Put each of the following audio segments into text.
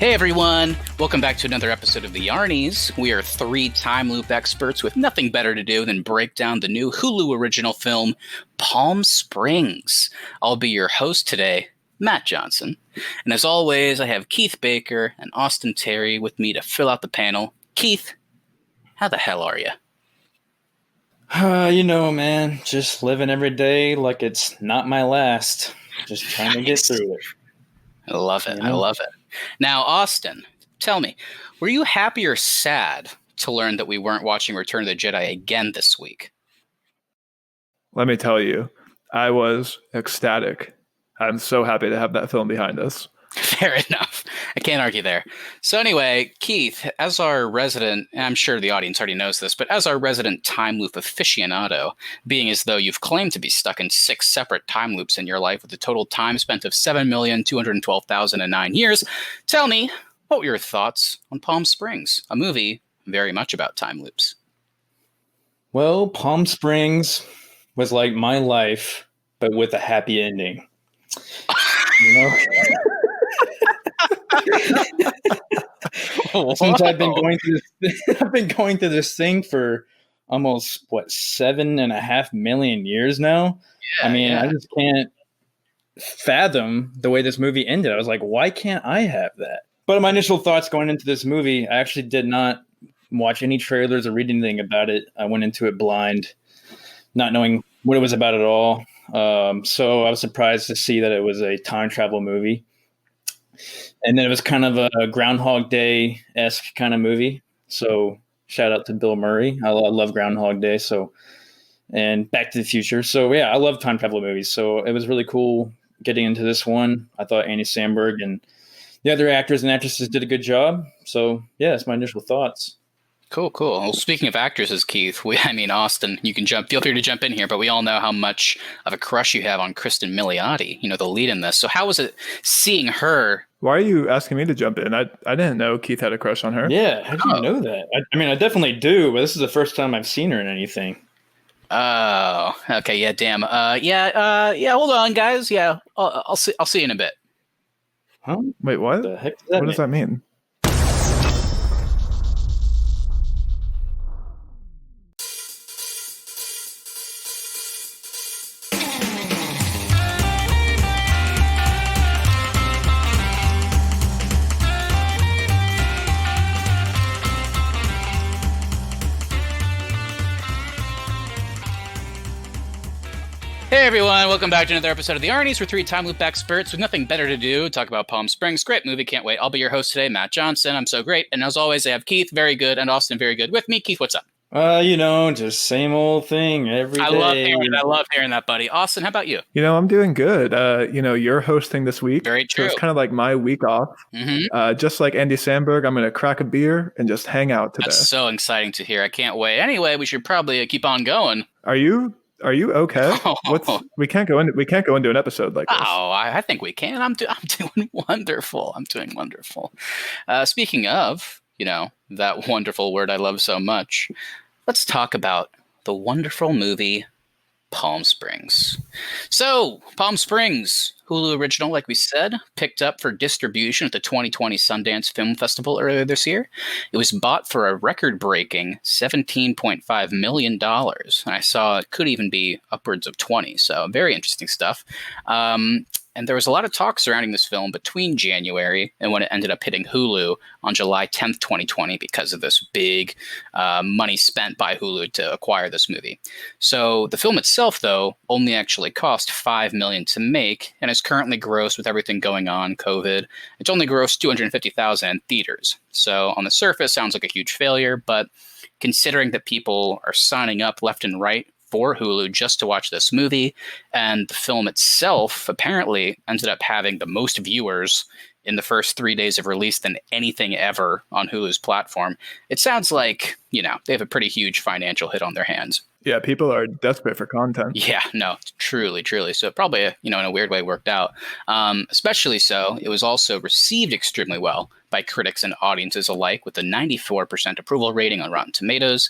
Hey everyone, welcome back to another episode of the Arnies. We are three time loop experts with nothing better to do than break down the new Hulu original film, Palm Springs. I'll be your host today, Matt Johnson. And as always, I have Keith Baker and Austin Terry with me to fill out the panel. Keith, how the hell are you? Man, just living every day like it's not my last. Just trying to get through it. I love it. I love it. Now, Austin, tell me, were you happy or sad to learn that we weren't watching Return of the Jedi again this week? Let me tell you, I was ecstatic. I'm so happy to have that film behind us. Fair enough. I can't argue there. So anyway, Keith, as our resident, and I'm sure the audience already knows this, but as our resident time loop aficionado, being as though you've claimed to be stuck in 6 separate time loops in your life with a total time spent of 7,212,009 years, tell me, what were your thoughts on Palm Springs, a movie very much about time loops? Well, Palm Springs was like my life, but with a happy ending. You know? Since I've been going through this thing for almost 7.5 million years now. I just can't fathom the way this movie ended. I was like, why can't I have that? But my initial thoughts going into this movie, I actually did not watch any trailers or read anything about it. I went into it blind, not knowing what it was about at all. So I was surprised to see that it was a time travel movie. And then it was kind of a Groundhog Day-esque kind of movie. So shout out to Bill Murray. I love Groundhog Day. And Back to the Future. So yeah, I love time travel movies. So it was really cool getting into this one. I thought Andy Samberg and the other actors and actresses did a good job. So yeah, that's my initial thoughts. Cool. Well, speaking of actresses, Keith, Austin, you can feel free to jump in here, but we all know how much of a crush you have on Kristen Milioti, the lead in this. So how was it seeing her? Why are you asking me to jump in? I didn't know Keith had a crush on her. Yeah, how do you know that? I definitely do, but this is the first time I've seen her in anything. Oh, okay, yeah, damn. Hold on, guys. Yeah, I'll see you in a bit. Huh? Wait, what? The heck what does that mean? Hey everyone, welcome back to another episode of the Arnies. We're three time loop experts with nothing better to do. Talk about Palm Springs. Great movie, can't wait. I'll be your host today, Matt Johnson. I'm so great. And as always, I have Keith, very good, and Austin, very good, with me. Keith, what's up? Just same old thing every day. I love hearing that, buddy. Austin, how about you? I'm doing good. You're hosting this week. Very true. So it's kind of like my week off. Mm-hmm. Just like Andy Samberg, I'm going to crack a beer and just hang out today. That's so exciting to hear. I can't wait. Anyway, we should probably keep on going. Are you okay? We can't go into an episode like this. Oh, I think we can. I'm doing wonderful. Speaking of, that wonderful word I love so much, let's talk about the wonderful movie Palm Springs. So, Palm Springs, Hulu original, like we said, picked up for distribution at the 2020 Sundance Film Festival earlier this year. It was bought for a record-breaking $17.5 million. And I saw it could even be upwards of 20, so very interesting stuff. And there was a lot of talk surrounding this film between January and when it ended up hitting Hulu on July 10th, 2020, because of this big money spent by Hulu to acquire this movie. So the film itself, though, only actually cost $5 million to make and is currently grossed, with everything going on, COVID, it's only grossed $250,000 in theaters. So on the surface, sounds like a huge failure, but considering that people are signing up left and right for Hulu just to watch this movie, and the film itself apparently ended up having the most viewers in the first 3 days of release than anything ever on Hulu's platform. It sounds like, they have a pretty huge financial hit on their hands. Yeah, people are desperate for content. Yeah, no, truly. So it probably, in a weird way worked out. Especially so, it was also received extremely well by critics and audiences alike, with a 94% approval rating on Rotten Tomatoes.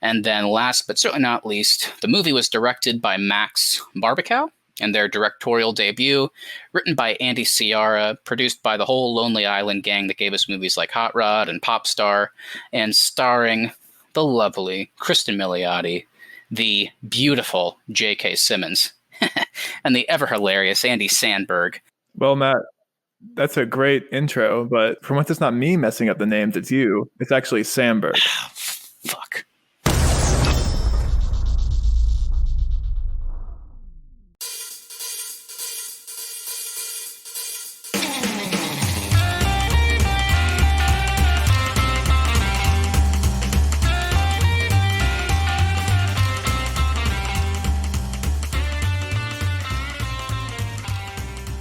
And then last but certainly not least, the movie was directed by Max Barbakow, and their directorial debut, written by Andy Ciara, produced by the whole Lonely Island gang that gave us movies like Hot Rod and Popstar, and starring the lovely Kristen Milioti, the beautiful J.K. Simmons, and the ever-hilarious Andy Samberg. Well, Matt, that's a great intro, but from once it's not me messing up the names, it's you. It's actually Samberg. Fuck.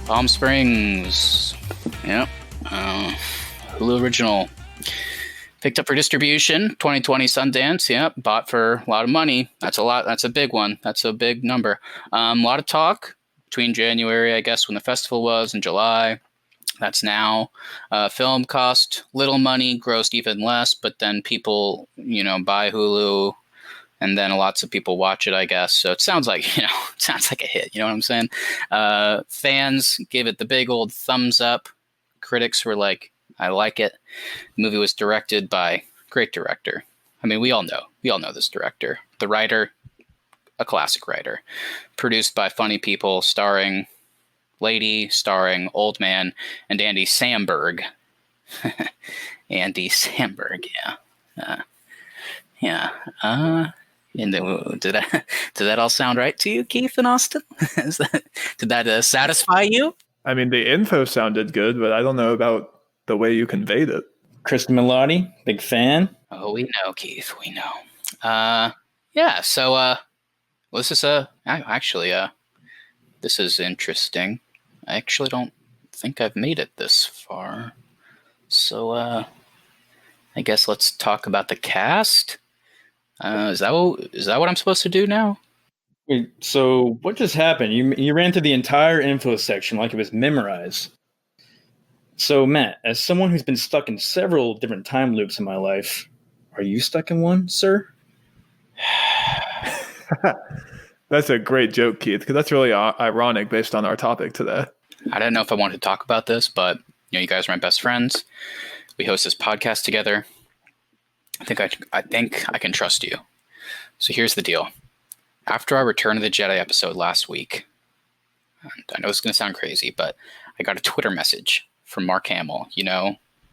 Palm Springs. Yep. Hulu original. Picked up for distribution, 2020 Sundance. Yep. Bought for a lot of money. That's a lot. That's a big one. That's a big number. A lot of talk between January, I guess, when the festival was, and July. That's now. Film cost little money, grossed even less, but then people, buy Hulu, and then lots of people watch it, I guess. So it sounds like, it sounds like a hit. You know what I'm saying? Fans gave it the big old thumbs up. Critics were like, I like it. The movie was directed by great director. I mean, we all know this director. The writer, a classic writer. Produced by funny people, starring Lady, starring Old Man, and Andy Samberg. Andy Samberg, yeah. And did that all sound right to you, Keith and Austin? Did that satisfy you? I mean, the info sounded good, but I don't know about the way you conveyed it. Kristen Milioti, big fan. Oh, we know, Keith. We know. Yeah. So, well, this is this is interesting. I actually don't think I've made it this far. So, I guess let's talk about the cast. Is that what I'm supposed to do now? Wait, so what just happened? You ran through the entire info section like it was memorized. So, Matt, as someone who's been stuck in several different time loops in my life, are you stuck in one, sir? That's a great joke, Keith, because that's really ironic based on our topic today. I didn't know if I wanted to talk about this, but you guys are my best friends. We host this podcast together. I think I can trust you. So here's the deal. After our Return of the Jedi episode last week, and I know it's going to sound crazy, but I got a Twitter message from Mark Hamill.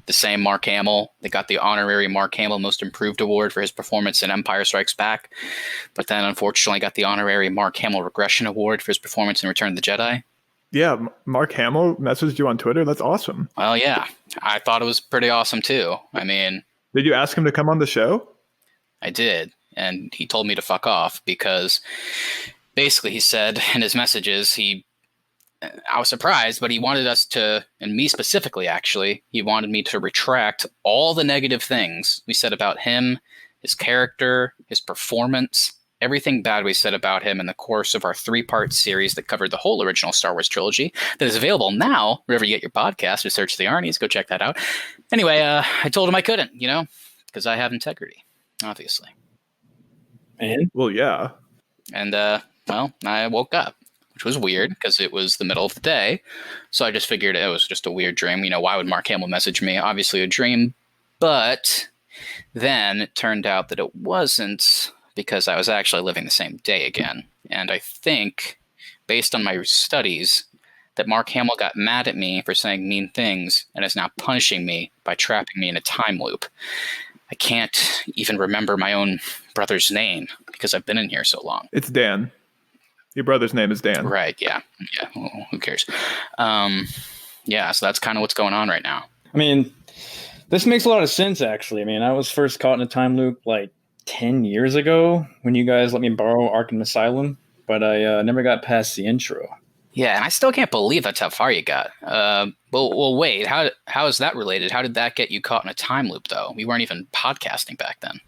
The same Mark Hamill that got the honorary Mark Hamill Most Improved Award for his performance in Empire Strikes Back, but then unfortunately got the honorary Mark Hamill Regression Award for his performance in Return of the Jedi. Yeah, Mark Hamill messaged you on Twitter. That's awesome. Well, yeah, I thought it was pretty awesome too. I mean, did you ask him to come on the show? I did, and he told me to fuck off because basically he said in his messages I was surprised, but he wanted us to, and me specifically, actually, he wanted me to retract all the negative things we said about him, his character, his performance, everything bad we said about him in the course of our 3-part series that covered the whole original Star Wars trilogy that is available now wherever you get your podcast. Just search the Arnies. Go check that out. Anyway, I told him I couldn't, because I have integrity, obviously. And? Well, yeah. And, I woke up, which was weird because it was the middle of the day. So I just figured it was just a weird dream. Why would Mark Hamill message me? Obviously a dream. But then it turned out that it wasn't, because I was actually living the same day again. And I think, based on my studies, that Mark Hamill got mad at me for saying mean things and is now punishing me by trapping me in a time loop. I can't even remember my own brother's name because I've been in here so long. It's Dan. Your brother's name is Dan. Right, yeah. Well, who cares? So that's kind of what's going on right now. I mean, this makes a lot of sense, actually. I mean, I was first caught in a time loop like 10 years ago when you guys let me borrow Arkham Asylum, but I never got past the intro. Yeah, and I still can't believe that's how far you got. Well, wait, how is that related? How did that get you caught in a time loop, though? We weren't even podcasting back then.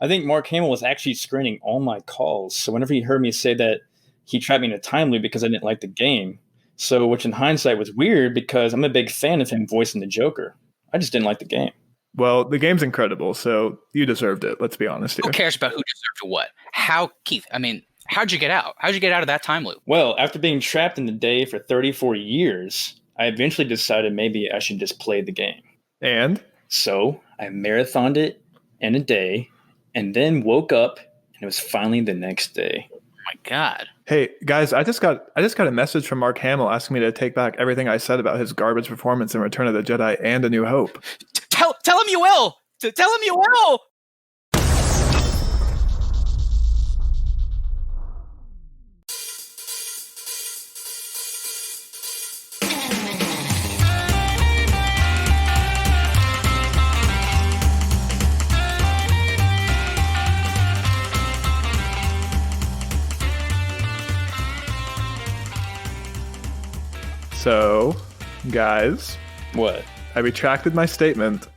I think Mark Hamill was actually screening all my calls, so whenever he heard me say that he trapped me in a time loop because I didn't like the game, so which in hindsight was weird because I'm a big fan of him voicing the Joker. I just didn't like the game. Well, the game's incredible, so you deserved it. Let's be honest here. Who cares about who deserved what? How, Keith? I mean, How'd you get out? How'd you get out of that time loop? Well, after being trapped in the day for 34 years, I eventually decided maybe I should just play the game. And? So I marathoned it in a day and then woke up and it was finally the next day. Oh my God. Hey guys, I just got a message from Mark Hamill asking me to take back everything I said about his garbage performance in Return of the Jedi and A New Hope. Tell him you will. Tell him you will. So, guys, What? I retracted my statement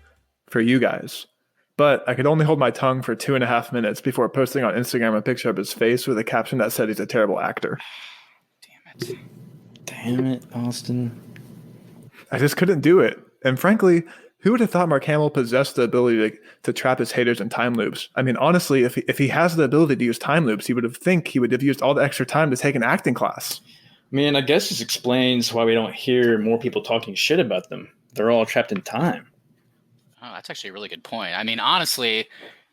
for you guys, but I could only hold my tongue for 2.5 minutes before posting on Instagram a picture of his face with a caption that said he's a terrible actor. Damn it, Austin. I just couldn't do it. And frankly, who would have thought Mark Hamill possessed the ability to trap his haters in time loops? I mean, honestly, if he has the ability to use time loops, he would have used all the extra time to take an acting class. I mean, I guess this explains why we don't hear more people talking shit about them. They're all trapped in time. Oh, that's actually a really good point. I mean, honestly,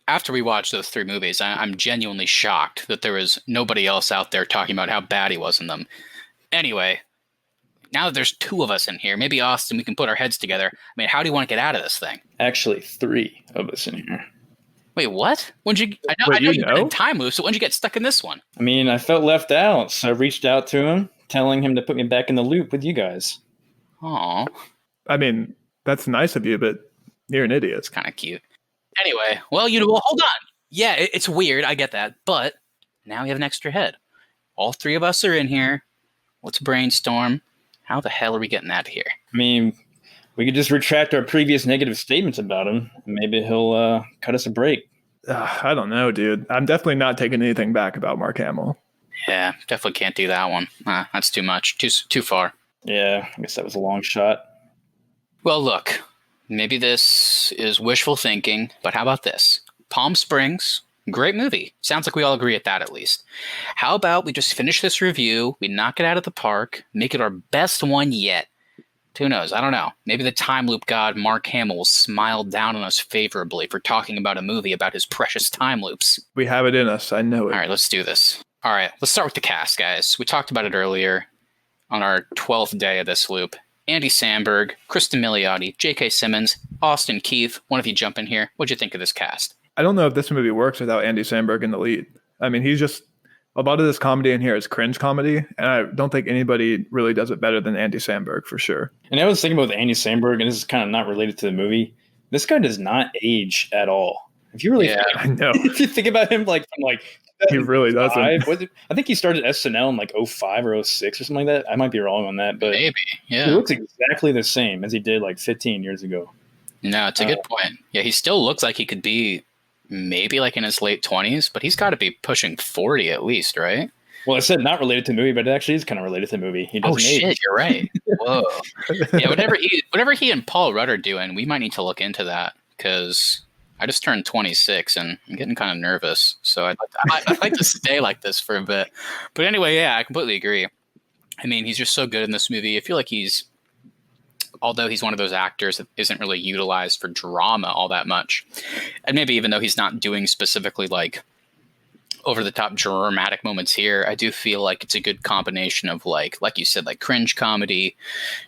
after we watched those 3 movies, I'm genuinely shocked that there was nobody else out there talking about how bad he was in them. Anyway, now that there's 2 of us in here, maybe Austin, we can put our heads together. I mean, how do you want to get out of this thing? Actually, 3 of us in here. Wait, what? When'd you? I know you've been in time loop, so when'd you get stuck in this one? I mean, I felt left out, so I reached out to him, telling him to put me back in the loop with you guys. Aw. I mean, that's nice of you, but you're an idiot. It's kind of cute. Anyway, well, hold on. Yeah, it's weird. I get that. But now we have an extra head. All 3 of us are in here. Let's brainstorm. How the hell are we getting out of here? I mean, we could just retract our previous negative statements about him. Maybe he'll cut us a break. I don't know, dude. I'm definitely not taking anything back about Mark Hamill. Yeah, definitely can't do that one. That's too much. Too far. Yeah, I guess that was a long shot. Well, look, maybe this is wishful thinking, but how about this? Palm Springs, great movie. Sounds like we all agree at that at least. How about we just finish this review, we knock it out of the park, make it our best one yet. Who knows? I don't know. Maybe the time loop god Mark Hamill will smile down on us favorably for talking about a movie about his precious time loops. We have it in us. I know it. All right, let's do this. All right, let's start with the cast, guys. We talked about it earlier on our 12th day of this loop. Andy Samberg, Kristen Milioti, J.K. Simmons, Austin Keith. One of you jump in here. What'd you think of this cast? I don't know if this movie works without Andy Samberg in the lead. I mean, he's just a lot of this comedy in here is cringe comedy, and I don't think anybody really does it better than Andy Samberg for sure. And I was thinking about Andy Samberg, and this is kind of not related to the movie. This guy does not age at all. If you really, I know. If you think about him, from he really doesn't. I think he started SNL in 05 or 06 or something like that. I might be wrong on that, but maybe, yeah. He looks exactly the same as he did 15 years ago. No, it's a good point. Yeah, he still looks like he could be maybe in his late 20s, but he's got to be pushing 40 at least, right? Well, I said not related to the movie, but it actually is kind of related to the movie. He doesn't age. Shit, you're right. Whoa. Yeah, whatever he and Paul Rudd are doing, we might need to look into that because I just turned 26 and I'm getting kind of nervous. So I'd like to stay like this for a bit. But anyway, yeah, I completely agree. I mean, he's just so good in this movie. I feel like although he's one of those actors that isn't really utilized for drama all that much. And maybe even though he's not doing specifically over-the-top dramatic moments here, I do feel like it's a good combination of like you said, cringe comedy,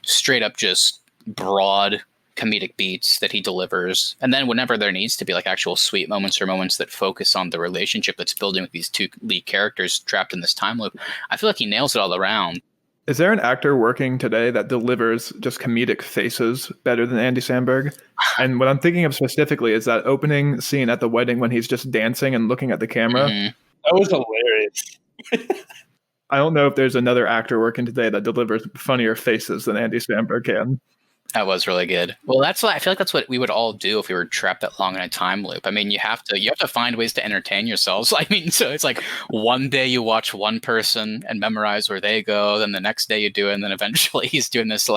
straight up just broad comedic beats that he delivers. And then whenever there needs to be actual sweet moments or moments that focus on the relationship that's building with these 2 lead characters trapped in this time loop, I feel like he nails it all around. Is there an actor working today that delivers just comedic faces better than Andy Samberg? And what I'm thinking of specifically is that opening scene at the wedding when he's just dancing and looking at the camera. Mm-hmm. That was hilarious. I don't know if there's another actor working today that delivers funnier faces than Andy Samberg can. That was really good. Well, I feel like that's what we would all do if we were trapped that long in a time loop. I mean, you have to find ways to entertain yourselves. I mean, so it's one day you watch one person and memorize where they go, then the next day you do it, and then eventually he's doing this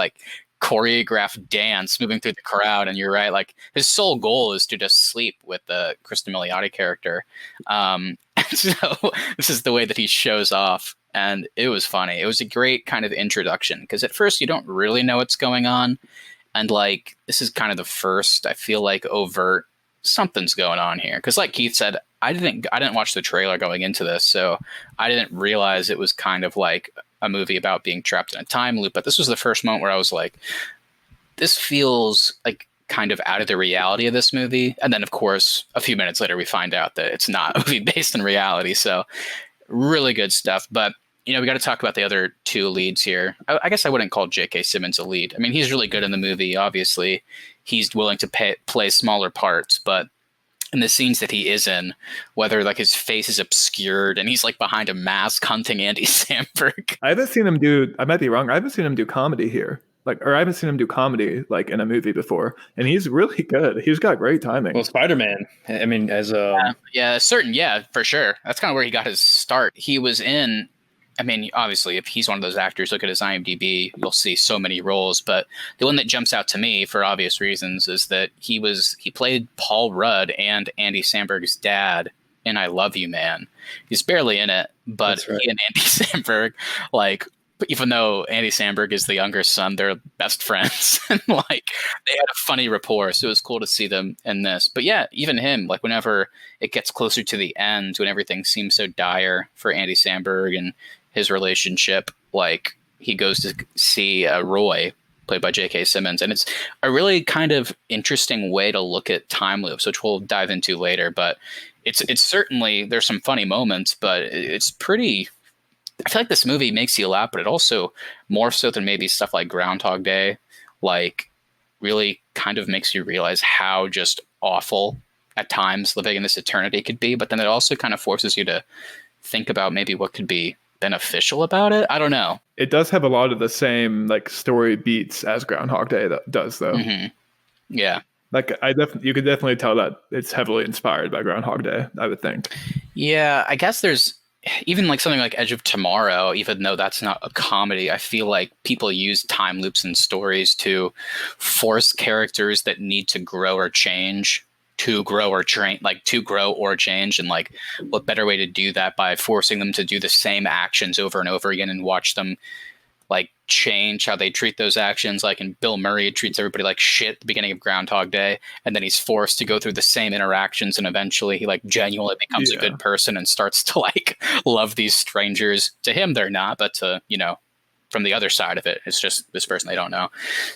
choreographed dance moving through the crowd. And you're right, his sole goal is to just sleep with the Kristen Milioti character. And So this is the way that he shows off. And it was funny. It was a great kind of introduction because at first you don't really know what's going on. And like, this is kind of the first, I feel like, overt something's going on here. Because like Keith said, I didn't watch the trailer going into this, so I didn't realize it was kind of like a movie about being trapped in a time loop. But this was the first moment where I was like, this feels like kind of out of the reality of this movie. And then, of course, a few minutes later, we find out that it's not a movie based in reality. So really good stuff. But, you know, we got to talk about the other two leads here. I guess I wouldn't call J.K. Simmons a lead. I mean, he's really good in the movie. Obviously, he's willing to play smaller parts. But in the scenes that he is in, whether like his face is obscured and he's like behind a mask hunting Andy Samberg. I haven't seen him do, I might be wrong, I haven't seen him do comedy here. Or I haven't seen him do comedy like in a movie before, and he's really good. He's got great timing. Well, Spider-Man. I mean, as a for sure. That's kind of where he got his start. He was in. I mean, obviously, if he's one of those actors, look at his IMDb, you'll see so many roles. But the one that jumps out to me, for obvious reasons, is that he played Paul Rudd and Andy Samberg's dad in "I Love You, Man." He's barely in it, but right. He and Andy Samberg, like. Even though Andy Samberg is the younger son, they're best friends. And like they had a funny rapport. So it was cool to see them in this. But yeah, even him, like whenever it gets closer to the end, when everything seems so dire for Andy Samberg and his relationship, like he goes to see Roy, played by J.K. Simmons. And it's a really kind of interesting way to look at time loops, which we'll dive into later. But it's certainly, there's some funny moments, but it's pretty... I feel like this movie makes you laugh, but it also, more so than maybe stuff like Groundhog Day, like really kind of makes you realize how just awful at times living in this eternity could be. But then it also kind of forces you to think about maybe what could be beneficial about it. I don't know. It does have a lot of the same like story beats as Groundhog Day does, though. Mm-hmm. Yeah. Like you could definitely tell that it's heavily inspired by Groundhog Day, I would think. Yeah, I guess there's even like something like Edge of Tomorrow, even though that's not a comedy, I feel like people use time loops in stories to force characters that need to grow or change to grow or change. And like, what better way to do that by forcing them to do the same actions over and over again and watch them like change how they treat those actions. Like in Bill Murray treats everybody like shit at the beginning of Groundhog Day, and then he's forced to go through the same interactions, and eventually he like genuinely becomes a good person and starts to like love these strangers. To him they're not, but to, you know, from the other side of it, it's just this person they don't know.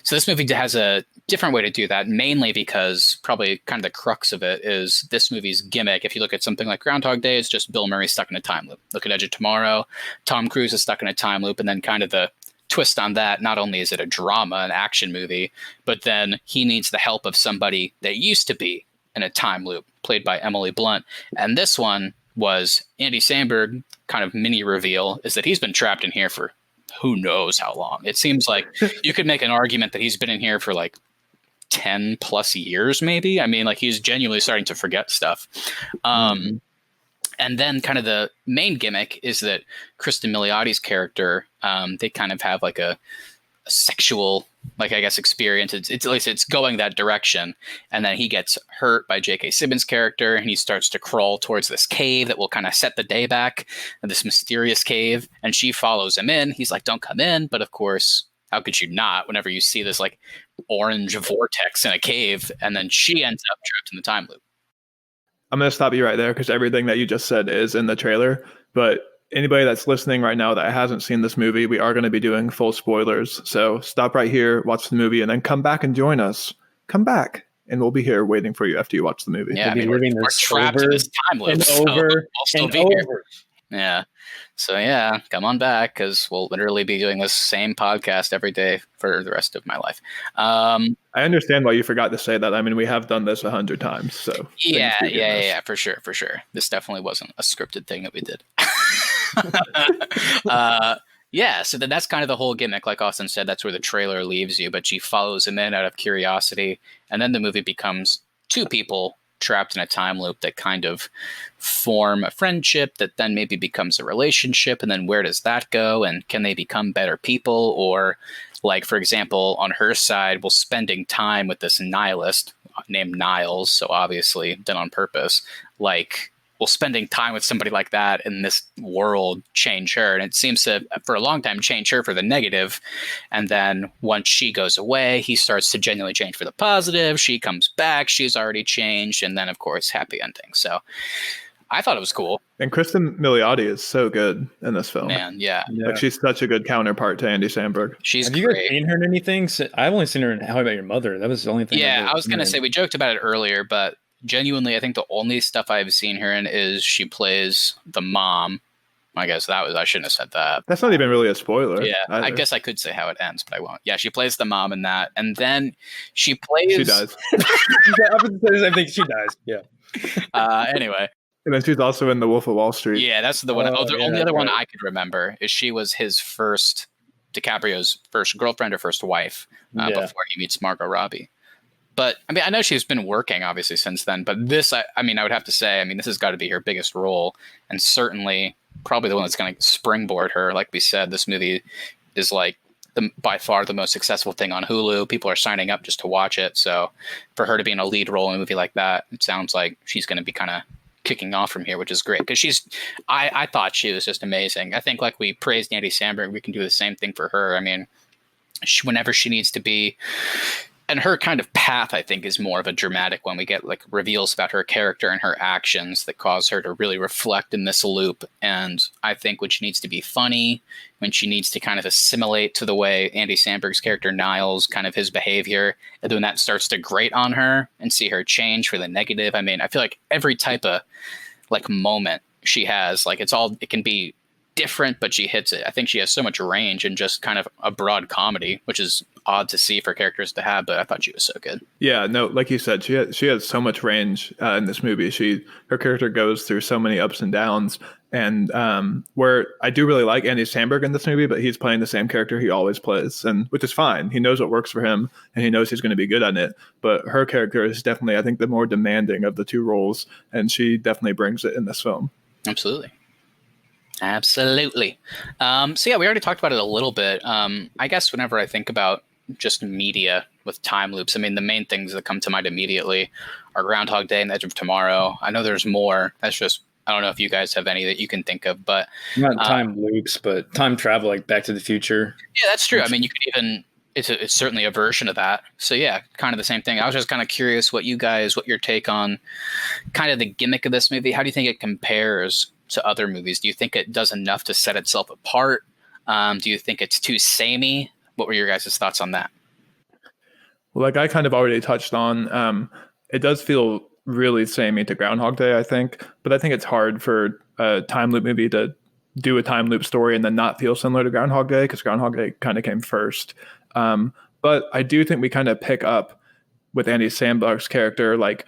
So this movie has a different way to do that, mainly because probably kind of the crux of it is this movie's gimmick. If you look at something like Groundhog Day, it's just Bill Murray stuck in a time loop. Look at Edge of Tomorrow, Tom Cruise is stuck in a time loop, and then kind of the twist on that, not only is it a drama, an action movie, but then he needs the help of somebody that used to be in a time loop, played by Emily Blunt. And this one was Andy Samberg. Kind of mini reveal is that he's been trapped in here for who knows how long. It seems like you could make an argument that he's been in here for like 10 plus years, maybe. I mean, like he's genuinely starting to forget stuff. And then kind of the main gimmick is that Kristen Miliotti's character, they kind of have like a sexual, like I guess, experience. It's at least it's going that direction. And then he gets hurt by J.K. Simmons' character, and he starts to crawl towards this cave that will kind of set the day back, this mysterious cave. And she follows him in. He's like, don't come in. But of course, how could you not whenever you see this like orange vortex in a cave? And then she ends up trapped in the time loop. I'm going to stop you right there because everything that you just said is in the trailer. But anybody that's listening right now that hasn't seen this movie, we are going to be doing full spoilers. So stop right here, watch the movie, and then come back and join us. Come back, and we'll be here waiting for you after you watch the movie. Yeah, I mean, we're trapped in this time loop. And over and over. Yeah. So yeah, come on back because we'll literally be doing this same podcast every day for the rest of my life. I understand why you forgot to say that. I mean, we have done this 100 times. So yeah, for sure. This definitely wasn't a scripted thing that we did. Yeah, so then that's kind of the whole gimmick. Like Austin said, that's where the trailer leaves you. But she follows him in out of curiosity, and then the movie becomes two people trapped in a time loop that kind of form a friendship that then maybe becomes a relationship. And then where does that go? And can they become better people? Or like, for example, on her side, while spending time with this nihilist named Niles, so obviously done on purpose, like will spending time with somebody like that in this world change her? And it seems to, for a long time, change her for the negative. And then once she goes away, he starts to genuinely change for the positive. She comes back. She's already changed. And then, of course, happy ending. So I thought it was cool. And Kristen Milioti is so good in this film. Man, yeah. Like, she's such a good counterpart to Andy Samberg. She's Have you guys seen her in anything? I've only seen her in How I Met Your Mother. That was the only thing. Yeah, I was going to say, we joked about it earlier, but genuinely, I think the only stuff I've seen her in is she plays the mom. I guess I shouldn't have said that. That's not even really a spoiler. Yeah, either. I guess I could say how it ends, but I won't. Yeah, she plays the mom in that. And then she plays... She does. I think she dies. Yeah. Anyway. And then she's also in The Wolf of Wall Street. Yeah, that's the one. The only other one I could remember is she was DiCaprio's first girlfriend or first wife before he meets Margot Robbie. But I mean, I know she's been working obviously since then, but this, I would have to say, this has got to be her biggest role, and certainly probably the one that's going to springboard her. Like we said, this movie is like by far the most successful thing on Hulu. People are signing up just to watch it. So for her to be in a lead role in a movie like that, it sounds like she's going to be kind of kicking off from here, which is great, because I thought she was just amazing. I think like we praised Andy Samberg, we can do the same thing for her. I mean, whenever she needs to be. And her kind of path, I think, is more of a dramatic one. We get like reveals about her character and her actions that cause her to really reflect in this loop. And I think when she needs to be funny, when she needs to kind of assimilate to the way Andy Samberg's character Niles, kind of his behavior, and then that starts to grate on her and see her change for the negative. I mean, I feel like every type of like moment she has, like it can be different, but she hits it. I think she has so much range and just kind of a broad comedy, which is odd to see for characters to have, but I thought she was so good. Yeah, no, like you said, she has so much range in this movie. Her character goes through so many ups and downs, and where I do really like Andy Samberg in this movie, but he's playing the same character he always plays, and which is fine. He knows what works for him, and he knows he's going to be good at it. But her character is definitely, I think, the more demanding of the two roles, and she definitely brings it in this film. Absolutely. So yeah, we already talked about it a little bit. I guess whenever I think about just media with time loops, the main things that come to mind immediately are Groundhog Day and Edge of Tomorrow. I know there's more. That's just, I don't know if you guys have any that you can think of, but not time loops, but time travel, like Back to the Future. Yeah, that's true. You could even, it's certainly a version of that. So yeah, kind of the same thing. I was just kind of curious what your take on kind of the gimmick of this movie. How do you think it compares to other movies? Do you think it does enough to set itself apart? Do you think it's too samey? What were your guys' thoughts on that? Well, like I kind of already touched on, it does feel really samey to Groundhog Day, I think. But I think it's hard for a time loop movie to do a time loop story and then not feel similar to Groundhog Day, because Groundhog Day kind of came first. But I do think we kind of pick up with Andy Samberg's character, like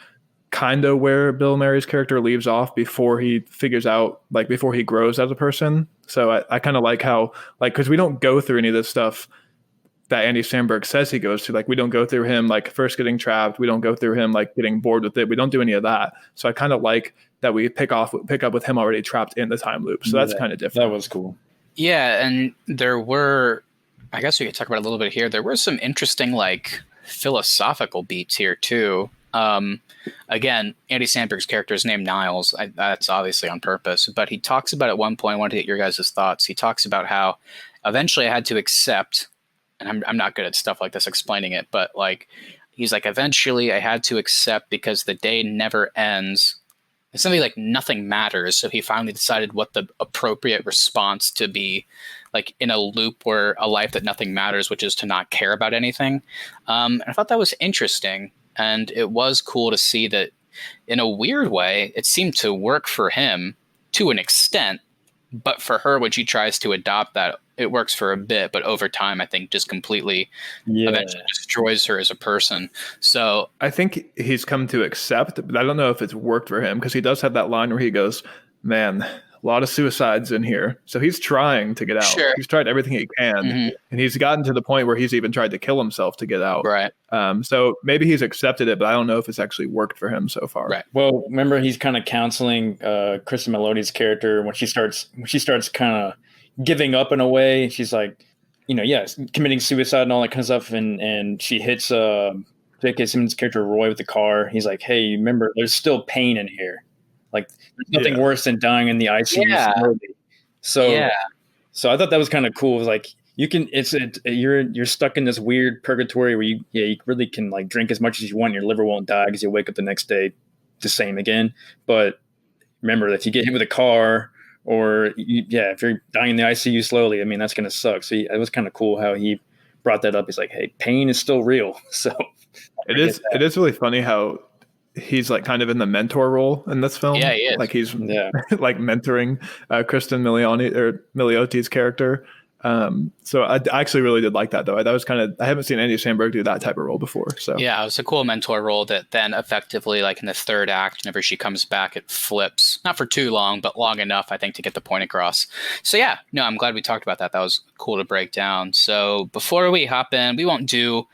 kind of where Bill Murray's character leaves off before he figures out, like before he grows as a person. So I kind of like how, like, because we don't go through any of this stuff that Andy Samberg says he goes through. Like, we don't go through him like first getting trapped. We don't go through him like getting bored with it. We don't do any of that. So I kind of like that we pick up with him already trapped in the time loop. So that's kind of different. That was cool. Yeah, and there were, I guess we could talk about it a little bit here. There were some interesting like philosophical beats here too. Again, Andy Samberg's character is named Niles. That's obviously on purpose, but he talks about at one point, I wanted to get your guys' thoughts. He talks about how eventually I had to accept, and I'm not good at stuff like this explaining it, but like, he's like, eventually I had to accept because the day never ends. It's something like nothing matters. So he finally decided what the appropriate response to be, like in a loop where a life that nothing matters, which is to not care about anything. And I thought that was interesting. And it was cool to see that in a weird way, it seemed to work for him to an extent, but for her, when she tries to adopt that, it works for a bit, but over time, I think just completely eventually destroys her as a person. So I think he's come to accept, but I don't know if it's worked for him, because he does have that line where he goes, man, a lot of suicides in here. So he's trying to get out. Sure. He's tried everything he can, and he's gotten to the point where he's even tried to kill himself to get out. Right. So maybe he's accepted it, but I don't know if it's actually worked for him so far. Right. Well, remember, he's kind of counseling Kristen Melodi's character when she starts kind of giving up in a way. She's like, committing suicide and all that kind of stuff, and she hits J.K. Simmons' character Roy with the car. He's like, hey, remember, there's still pain in here. Like there's nothing worse than dying in the ICU slowly. So I thought that was kind of cool. It was like you're stuck in this weird purgatory where you really can like drink as much as you want. Your liver won't die because you wake up the next day the same again. But remember, if you get hit with a car or if you're dying in the ICU slowly, I mean, that's going to suck. So it was kind of cool how he brought that up. He's like, hey, pain is still real. So it is really funny how he's like kind of in the mentor role in this film. Yeah, he is. Like he's like mentoring Kristen Miliotti's character. So I actually really did like that, though. That was I haven't seen Andy Samberg do that type of role before. So yeah, it was a cool mentor role that then effectively, like in the third act, whenever she comes back, it flips. Not for too long, but long enough, I think, to get the point across. So yeah, no, I'm glad we talked about that. That was cool to break down. So before we hop in, we won't do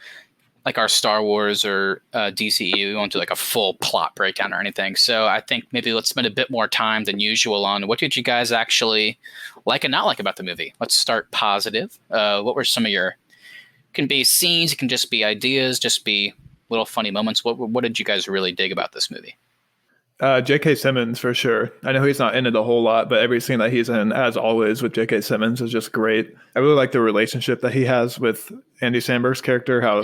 like our Star Wars or DCE. We won't do like a full plot breakdown or anything. So I think maybe let's spend a bit more time than usual on what did you guys actually like and not like about the movie. Let's start positive. What were some of your, can be scenes, it can just be ideas, just be little funny moments. What did you guys really dig about this movie? J.K. Simmons, for sure. I know he's not in it a whole lot, but every scene that he's in, as always, with J.K. Simmons is just great. I really like the relationship that he has with Andy Samberg's character, how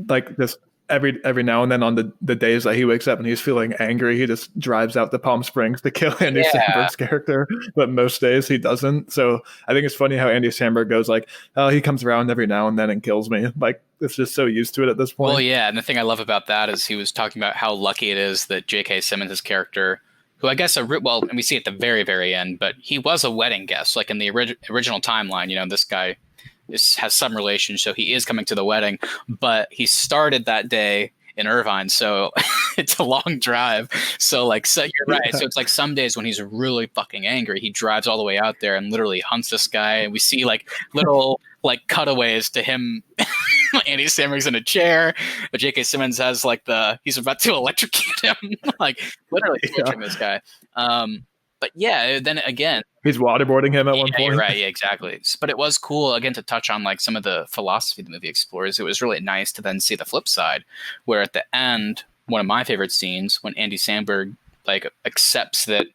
like this every now and then on the days that he wakes up and he's feeling angry, he just drives out to Palm Springs to kill Andy Samberg's character. But most days he doesn't. So I think it's funny how Andy Samberg goes like, oh, he comes around every now and then and kills me. Like, it's just so used to it at this point. Well, yeah, and the thing I love about that is he was talking about how lucky it is that J.K. Simmons' character, who I guess, and we see at the very, very end, but he was a wedding guest. Like in the original timeline, this guy has some relation, so he is coming to the wedding, but he started that day in Irvine, so it's a long drive. So you're right. So it's like some days when he's really fucking angry, he drives all the way out there and literally hunts this guy, and we see like little like cutaways to him. Andy Samberg's in a chair, but J.K. Simmons has he's about to electrocute him, like literally torturing this guy. But yeah, then again, he's waterboarding him at one point. Right, yeah, exactly. But it was cool, again, to touch on like some of the philosophy the movie explores. It was really nice to then see the flip side, where at the end, one of my favorite scenes, when Andy Samberg like accepts that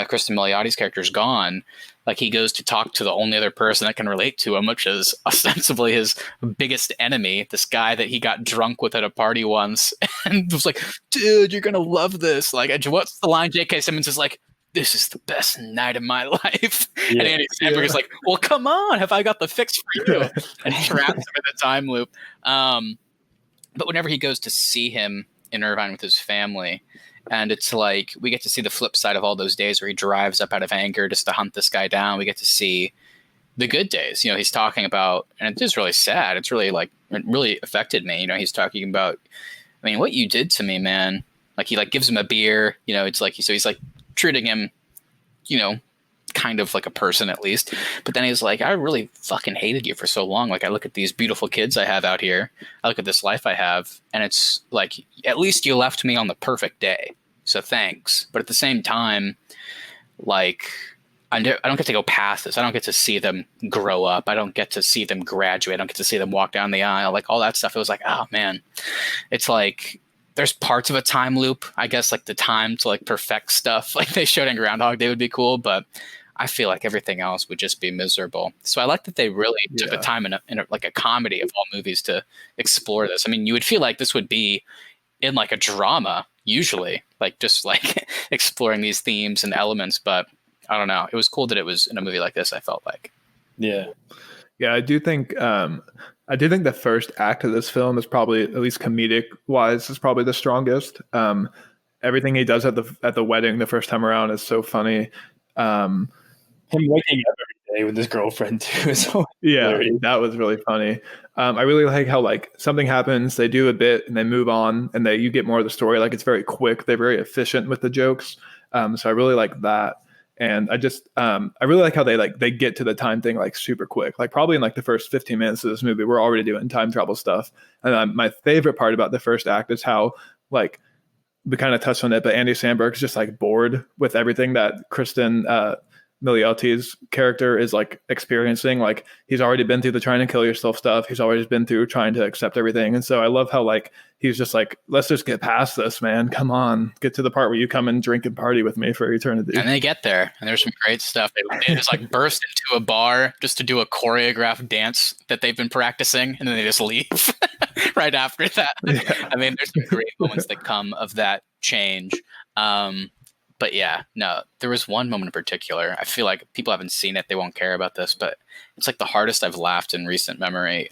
Kristen Miliotti's character is gone, like he goes to talk to the only other person that can relate to him, which is ostensibly his biggest enemy, this guy that he got drunk with at a party once, and was like, dude, you're gonna love this. Like, what's the line? J.K. Simmons is like, this is the best night of my life. Yeah, and Andy Samberg is like, well, come on, have I got the fix for you? And traps him in the time loop. But whenever he goes to see him in Irvine with his family, and it's like we get to see the flip side of all those days where he drives up out of anger just to hunt this guy down. We get to see the good days. He's talking about, and it is really sad. It's really it really affected me. He's talking about, I mean, what you did to me, man. Like he gives him a beer. It's like, so he's like treating him, kind of like a person at least. But then he's like, I really fucking hated you for so long. Like I look at these beautiful kids I have out here. I look at this life I have, and it's like, at least you left me on the perfect day. So thanks. But at the same time, like I don't get to go past this. I don't get to see them grow up. I don't get to see them graduate. I don't get to see them walk down the aisle. Like all that stuff. It was like, oh man, it's like, there's parts of a time loop, I guess, like the time to like perfect stuff like they showed in Groundhog Day would be cool, but I feel like everything else would just be miserable. So I like that they really took the time in a comedy of all movies to explore this. I mean, you would feel like this would be in like a drama usually, like just like exploring these themes and elements, but I don't know. It was cool that it was in a movie like this, I felt like. Yeah. Yeah, I do think the first act of this film is probably, at least comedic wise, is probably the strongest. Everything he does at the wedding the first time around is so funny. Him waking up every day with his girlfriend too. So that was really funny. I really like how like something happens, they do a bit and they move on, and you get more of the story. Like it's very quick. They're very efficient with the jokes. So I really like that. And I really like how they get to the time thing like super quick. Like probably in like the first 15 minutes of this movie, we're already doing time travel stuff. And my favorite part about the first act is how like we kind of touched on it, but Andy Samberg is just like bored with everything that Kristen Miliotti's character is like experiencing. Like he's already been through the trying to kill yourself stuff. He's always been through trying to accept everything. And so I love how like he's just like, let's just get past this, man. Come on, get to the part where you come and drink and party with me for eternity. And they get there, and there's some great stuff. They just like burst into a bar just to do a choreographed dance that they've been practicing, and then they just leave right after that. Yeah. I mean, there's some great moments that come of that change. But yeah, no, there was one moment in particular. I feel like people haven't seen it. They won't care about this, but it's like the hardest I've laughed in recent memory.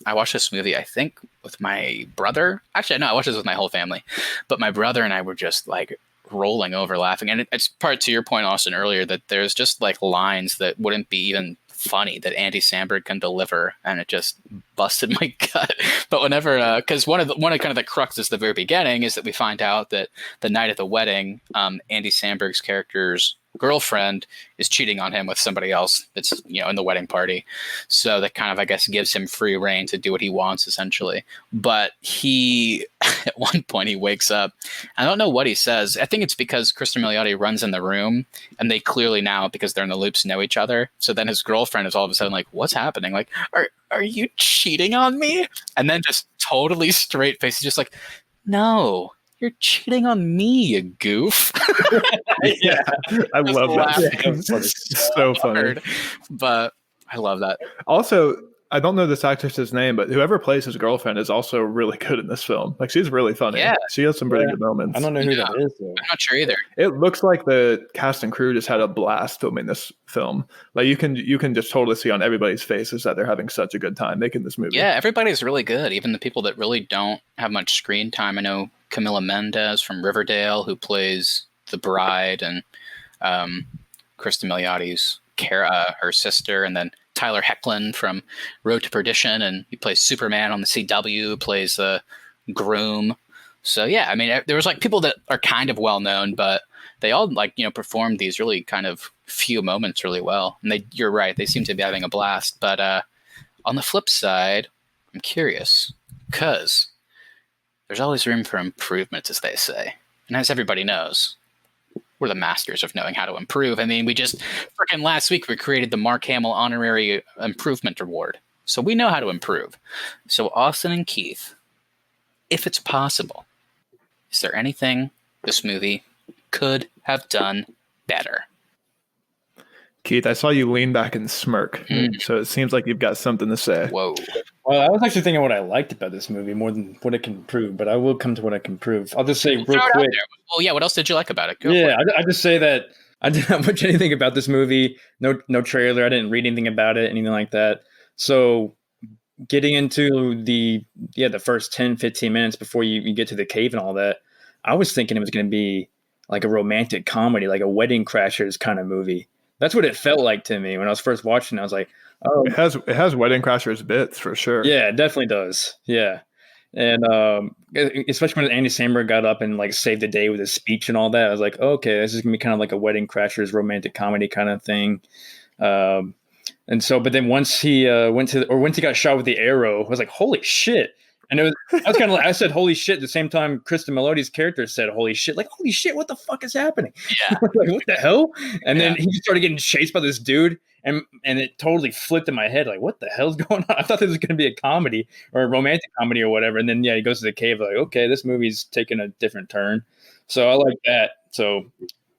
I watched this movie, I think, with my brother. Actually, no, I watched this with my whole family. But my brother and I were just like rolling over laughing. And it's part to your point, Austin, earlier, that there's just like lines that wouldn't be even funny that Andy Samberg can deliver, and it just busted my gut. But whenever, because one of kind of the cruxes at the very beginning is that we find out that the night of the wedding, Andy Samberg's character's girlfriend is cheating on him with somebody else that's, you know, in the wedding party. So that kind of, I guess, gives him free reign to do what he wants, essentially. But he, at one point, he wakes up. I don't know what he says. I think it's because Kristen Milioti runs in the room, and they clearly now, because they're in the loops, know each other. So then his girlfriend is all of a sudden like, what's happening? Like, are you cheating on me? And then just totally straight face, just like, no, you're cheating on me, you goof. Yeah, I love that. So funny. But I love that. Also, I don't know this actress's name, but whoever plays his girlfriend is also really good in this film. Like, she's really funny. Yeah. She has some pretty good moments. I don't know who that is, though. I'm not sure either. It looks like the cast and crew just had a blast filming this film. Like, you can just totally see on everybody's faces that they're having such a good time making this movie. Yeah, everybody's really good. Even the people that really don't have much screen time. I know Camila Mendes from Riverdale, who plays the bride, and Kristen Miliotti's her sister, and then Tyler Hoechlin from Road to Perdition, and he plays Superman on the CW, plays the groom. So yeah, I mean, there was like people that are kind of well known, but they all like, you know, performed these really kind of few moments really well. And you're right, they seem to be having a blast. But on the flip side, I'm curious because there's always room for improvement, as they say, and as everybody knows, we're the masters of knowing how to improve. I mean, we just freaking last week we created the Mark Hamill Honorary Improvement Award. So we know how to improve. So Austin and Keith, if it's possible, is there anything this movie could have done better? Keith, I saw you lean back and smirk. So it seems like you've got something to say. Whoa. Well, I was actually thinking what I liked about this movie more than what it can improve, but I will come to what I can improve. I'll just say real quick. Well, yeah, what else did you like about it? I just say that I did not watch anything about this movie. No trailer. I didn't read anything about it, anything like that. So getting into the first 10, 15 minutes before you get to the cave and all that, I was thinking it was going to be like a romantic comedy, like a Wedding Crashers kind of movie. That's what it felt like to me when I was first watching. I was like, oh, it has Wedding Crashers bits for sure. Yeah, it definitely does. Yeah. And especially when Andy Samberg got up and like saved the day with his speech and all that, I was like, okay, this is gonna be kind of like a Wedding Crashers romantic comedy kind of thing. And so, but then once he once he got shot with the arrow, I was like, holy shit. And I was kind of like, I said, holy shit, at the same time Kristen Milioti's character said, holy shit, like, holy shit, what the fuck is happening? Yeah. Like, what the hell? And then he just started getting chased by this dude, and it totally flipped in my head, like, what the hell's going on? I thought this was going to be a comedy or a romantic comedy or whatever. And then, he goes to the cave, like, okay, this movie's taking a different turn. So I like that. So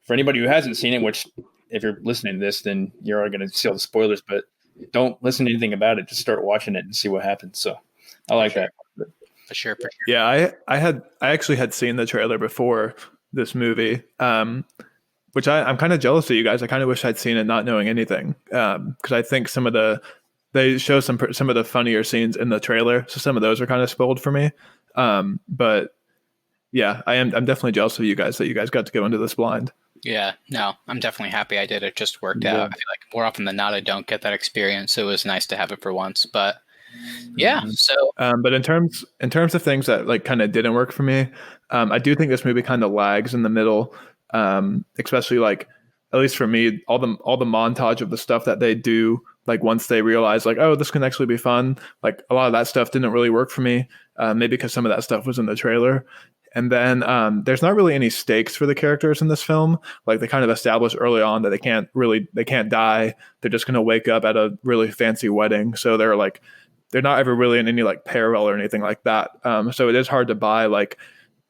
for anybody who hasn't seen it, which if you're listening to this, then you're going to see all the spoilers, but don't listen to anything about it. Just start watching it and see what happens. So I like that. For sure. Yeah, I actually had seen the trailer before this movie, which I'm kind of jealous of you guys. I kind of wish I'd seen it not knowing anything, because I think they show some of the funnier scenes in the trailer, so some of those are kind of spoiled for me. But yeah, I'm definitely jealous of you guys that you guys got to go into this blind. Yeah, no, I'm definitely happy I did. It just worked out. I feel like more often than not, I don't get that experience. So it was nice to have it for once. But yeah, so. But in terms of things that like kind of didn't work for me, I do think this movie kind of lags in the middle, especially like, at least for me, all the montage of the stuff that they do, like once they realize like, oh, this can actually be fun. Like a lot of that stuff didn't really work for me. Maybe because some of that stuff was in the trailer. And then there's not really any stakes for the characters in this film. Like they kind of establish early on that they can't die. They're just going to wake up at a really fancy wedding. So they're not ever really in any like parallel or anything like that. So it is hard to buy like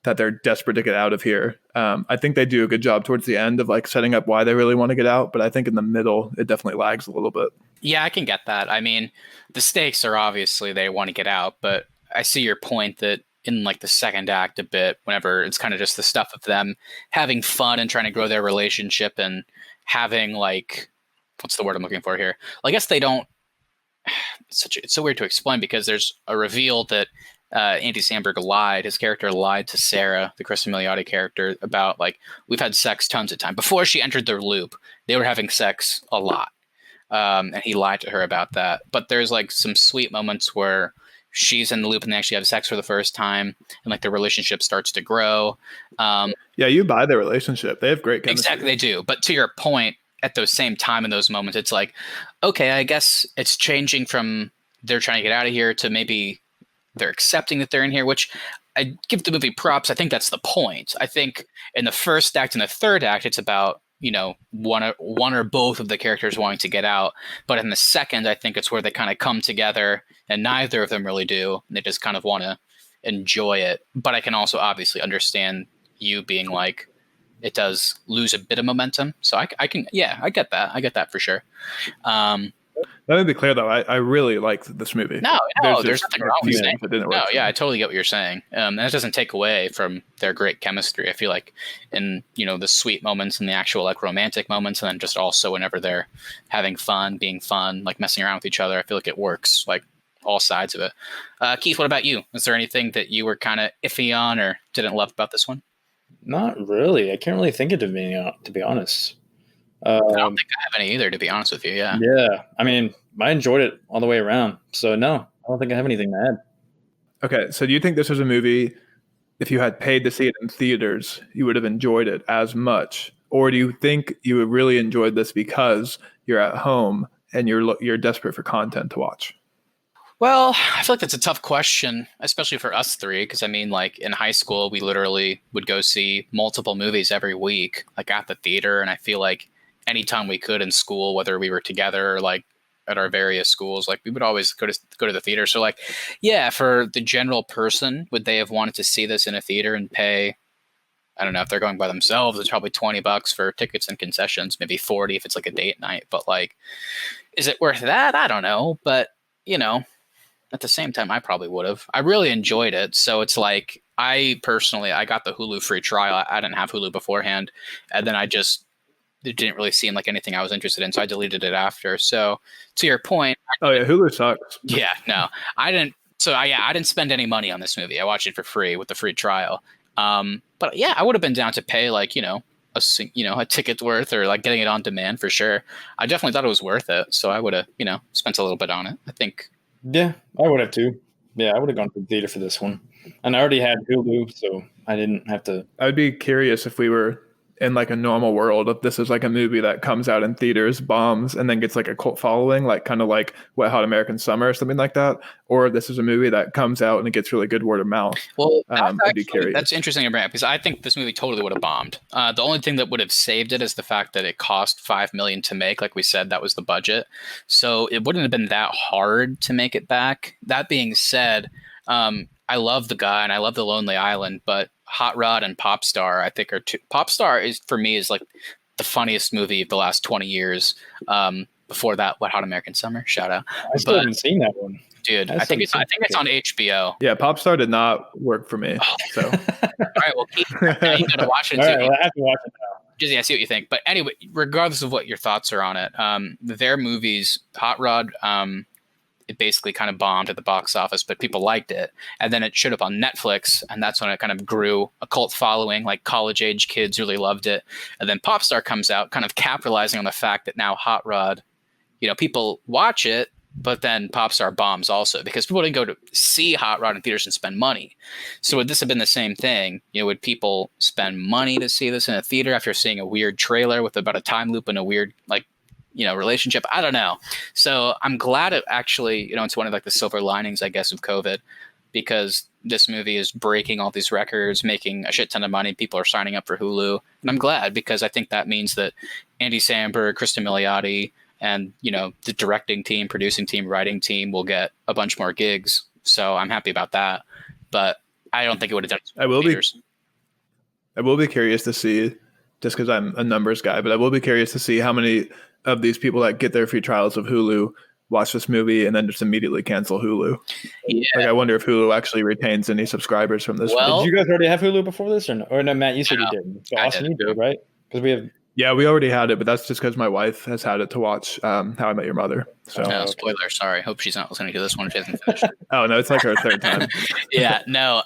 that they're desperate to get out of here. I think they do a good job towards the end of like setting up why they really want to get out. But I think in the middle, it definitely lags a little bit. Yeah, I can get that. I mean, the stakes are obviously they want to get out, but I see your point that in like the second act a bit, whenever it's kind of just the stuff of them having fun and trying to grow their relationship and having like, what's the word I'm looking for here? Well, I guess they don't, it's so weird to explain because there's a reveal that Andy Samberg his character lied to Sarah, the Kristen Milioti character, about like, we've had sex tons of time. Before she entered their loop, they were having sex a lot. And he lied to her about that. But there's like some sweet moments where she's in the loop and they actually have sex for the first time and like their relationship starts to grow. Yeah, you buy their relationship. They have great chemistry. Exactly, they do. But to your point, at those same time in those moments, it's like, okay, I guess it's changing from they're trying to get out of here to maybe they're accepting that they're in here, which I give the movie props. I think that's the point. I think in the first act and the third act, it's about, you know, one or both of the characters wanting to get out. But in the second, I think it's where they kind of come together and neither of them really do. They just kind of want to enjoy it. But I can also obviously understand you being like, it does lose a bit of momentum. So I can, yeah, I get that. I get that for sure. Let me be clear, though. I really liked this movie. No, there's nothing wrong with saying. No, yeah, I totally get what you're saying. And that doesn't take away from their great chemistry. I feel like in, you know, the sweet moments and the actual like romantic moments, and then just also whenever they're having fun, being fun, like messing around with each other, I feel like it works like all sides of it. Keith, what about you? Was there anything that you were kind of iffy on or didn't love about this one? Not really. I can't really think of it, to be honest. I don't think I have any either, to be honest with you. Yeah. Yeah. I mean, I enjoyed it all the way around. So no, I don't think I have anything to add. Okay. So do you think this was a movie, if you had paid to see it in theaters, you would have enjoyed it as much? Or do you think you really enjoyed this because you're at home and you're desperate for content to watch? Well, I feel like that's a tough question, especially for us three, because I mean, like in high school, we literally would go see multiple movies every week, like at the theater. And I feel like anytime we could in school, whether we were together or like at our various schools, like we would always go to the theater. So like, yeah, for the general person, would they have wanted to see this in a theater and pay? I don't know, if they're going by themselves, it's probably $20 for tickets and concessions, maybe 40 if it's like a date night. But like, is it worth that? I don't know. But you know, at the same time, I probably would have. I really enjoyed it. So it's like, I got the Hulu free trial. I didn't have Hulu beforehand. And then it didn't really seem like anything I was interested in. So I deleted it after. So to your point. Oh yeah, Hulu sucks. Yeah, no, I didn't. So I didn't spend any money on this movie. I watched it for free with the free trial. But yeah, I would have been down to pay like, you know, a ticket's worth or like getting it on demand for sure. I definitely thought it was worth it. So I would have, you know, spent a little bit on it, I think. Yeah, I would have too. Yeah, I would have gone to the theater for this one. And I already had Hulu, so I didn't have to. I would be curious if we were in like a normal world, if this is like a movie that comes out in theaters, bombs, and then gets like a cult following, like kind of like Wet Hot American Summer or something like that, or this is a movie that comes out and it gets really good word of mouth. Well, I'd be curious. That's interesting to bring up because I think this movie totally would have bombed. The only thing that would have saved it is the fact that it cost $5 million to make. Like we said, that was the budget, so it wouldn't have been that hard to make it back. That being said, I love the guy and I love The Lonely Island, but Hot Rod and Popstar, I think, are two. Popstar is for me is like the funniest movie of the last 20 years. Before that, Wet Hot American Summer, shout out. I still haven't seen that one, dude. I think it's on HBO. Yeah, Popstar did not work for me. So all right, well, you gotta watch it. All right, well, I have to watch it now. Just see what you think. But anyway, regardless of what your thoughts are on it, their movies, Hot Rod, it basically kind of bombed at the box office, but people liked it. And then it showed up on Netflix, and that's when it kind of grew a cult following. Like college-age kids really loved it. And then Popstar comes out, kind of capitalizing on the fact that now Hot Rod, you know, people watch it, but then Popstar bombs also because people didn't go to see Hot Rod in theaters and spend money. So would this have been the same thing? You know, would people spend money to see this in a theater after seeing a weird trailer with about a time loop and a weird, like, you know, relationship? I don't know. So I'm glad it actually, you know, it's one of like the silver linings, I guess, of COVID. because this movie is breaking all these records, making a shit ton of money. People are signing up for Hulu. And I'm glad, because I think that means that Andy Samberg, Kristen Milioti, and, you know, the directing team, producing team, writing team will get a bunch more gigs. So I'm happy about that. But I don't think it would have done it. I will be curious to see, just because I'm a numbers guy, but I will be curious to see how many of these people that get their free trials of Hulu watch this movie and then just immediately cancel Hulu. Yeah. Like, I wonder if Hulu actually retains any subscribers from this. Did you guys already have Hulu before this, or no? Or no, Matt, you said you didn't. So I Austin, did. you did, right? Because we have. Yeah, we already had it, but that's just because my wife has had it to watch How I Met Your Mother. So, no, spoiler. Sorry. Hope she's not listening to this one if she hasn't finished it. Oh no, it's like her third time. Yeah, no.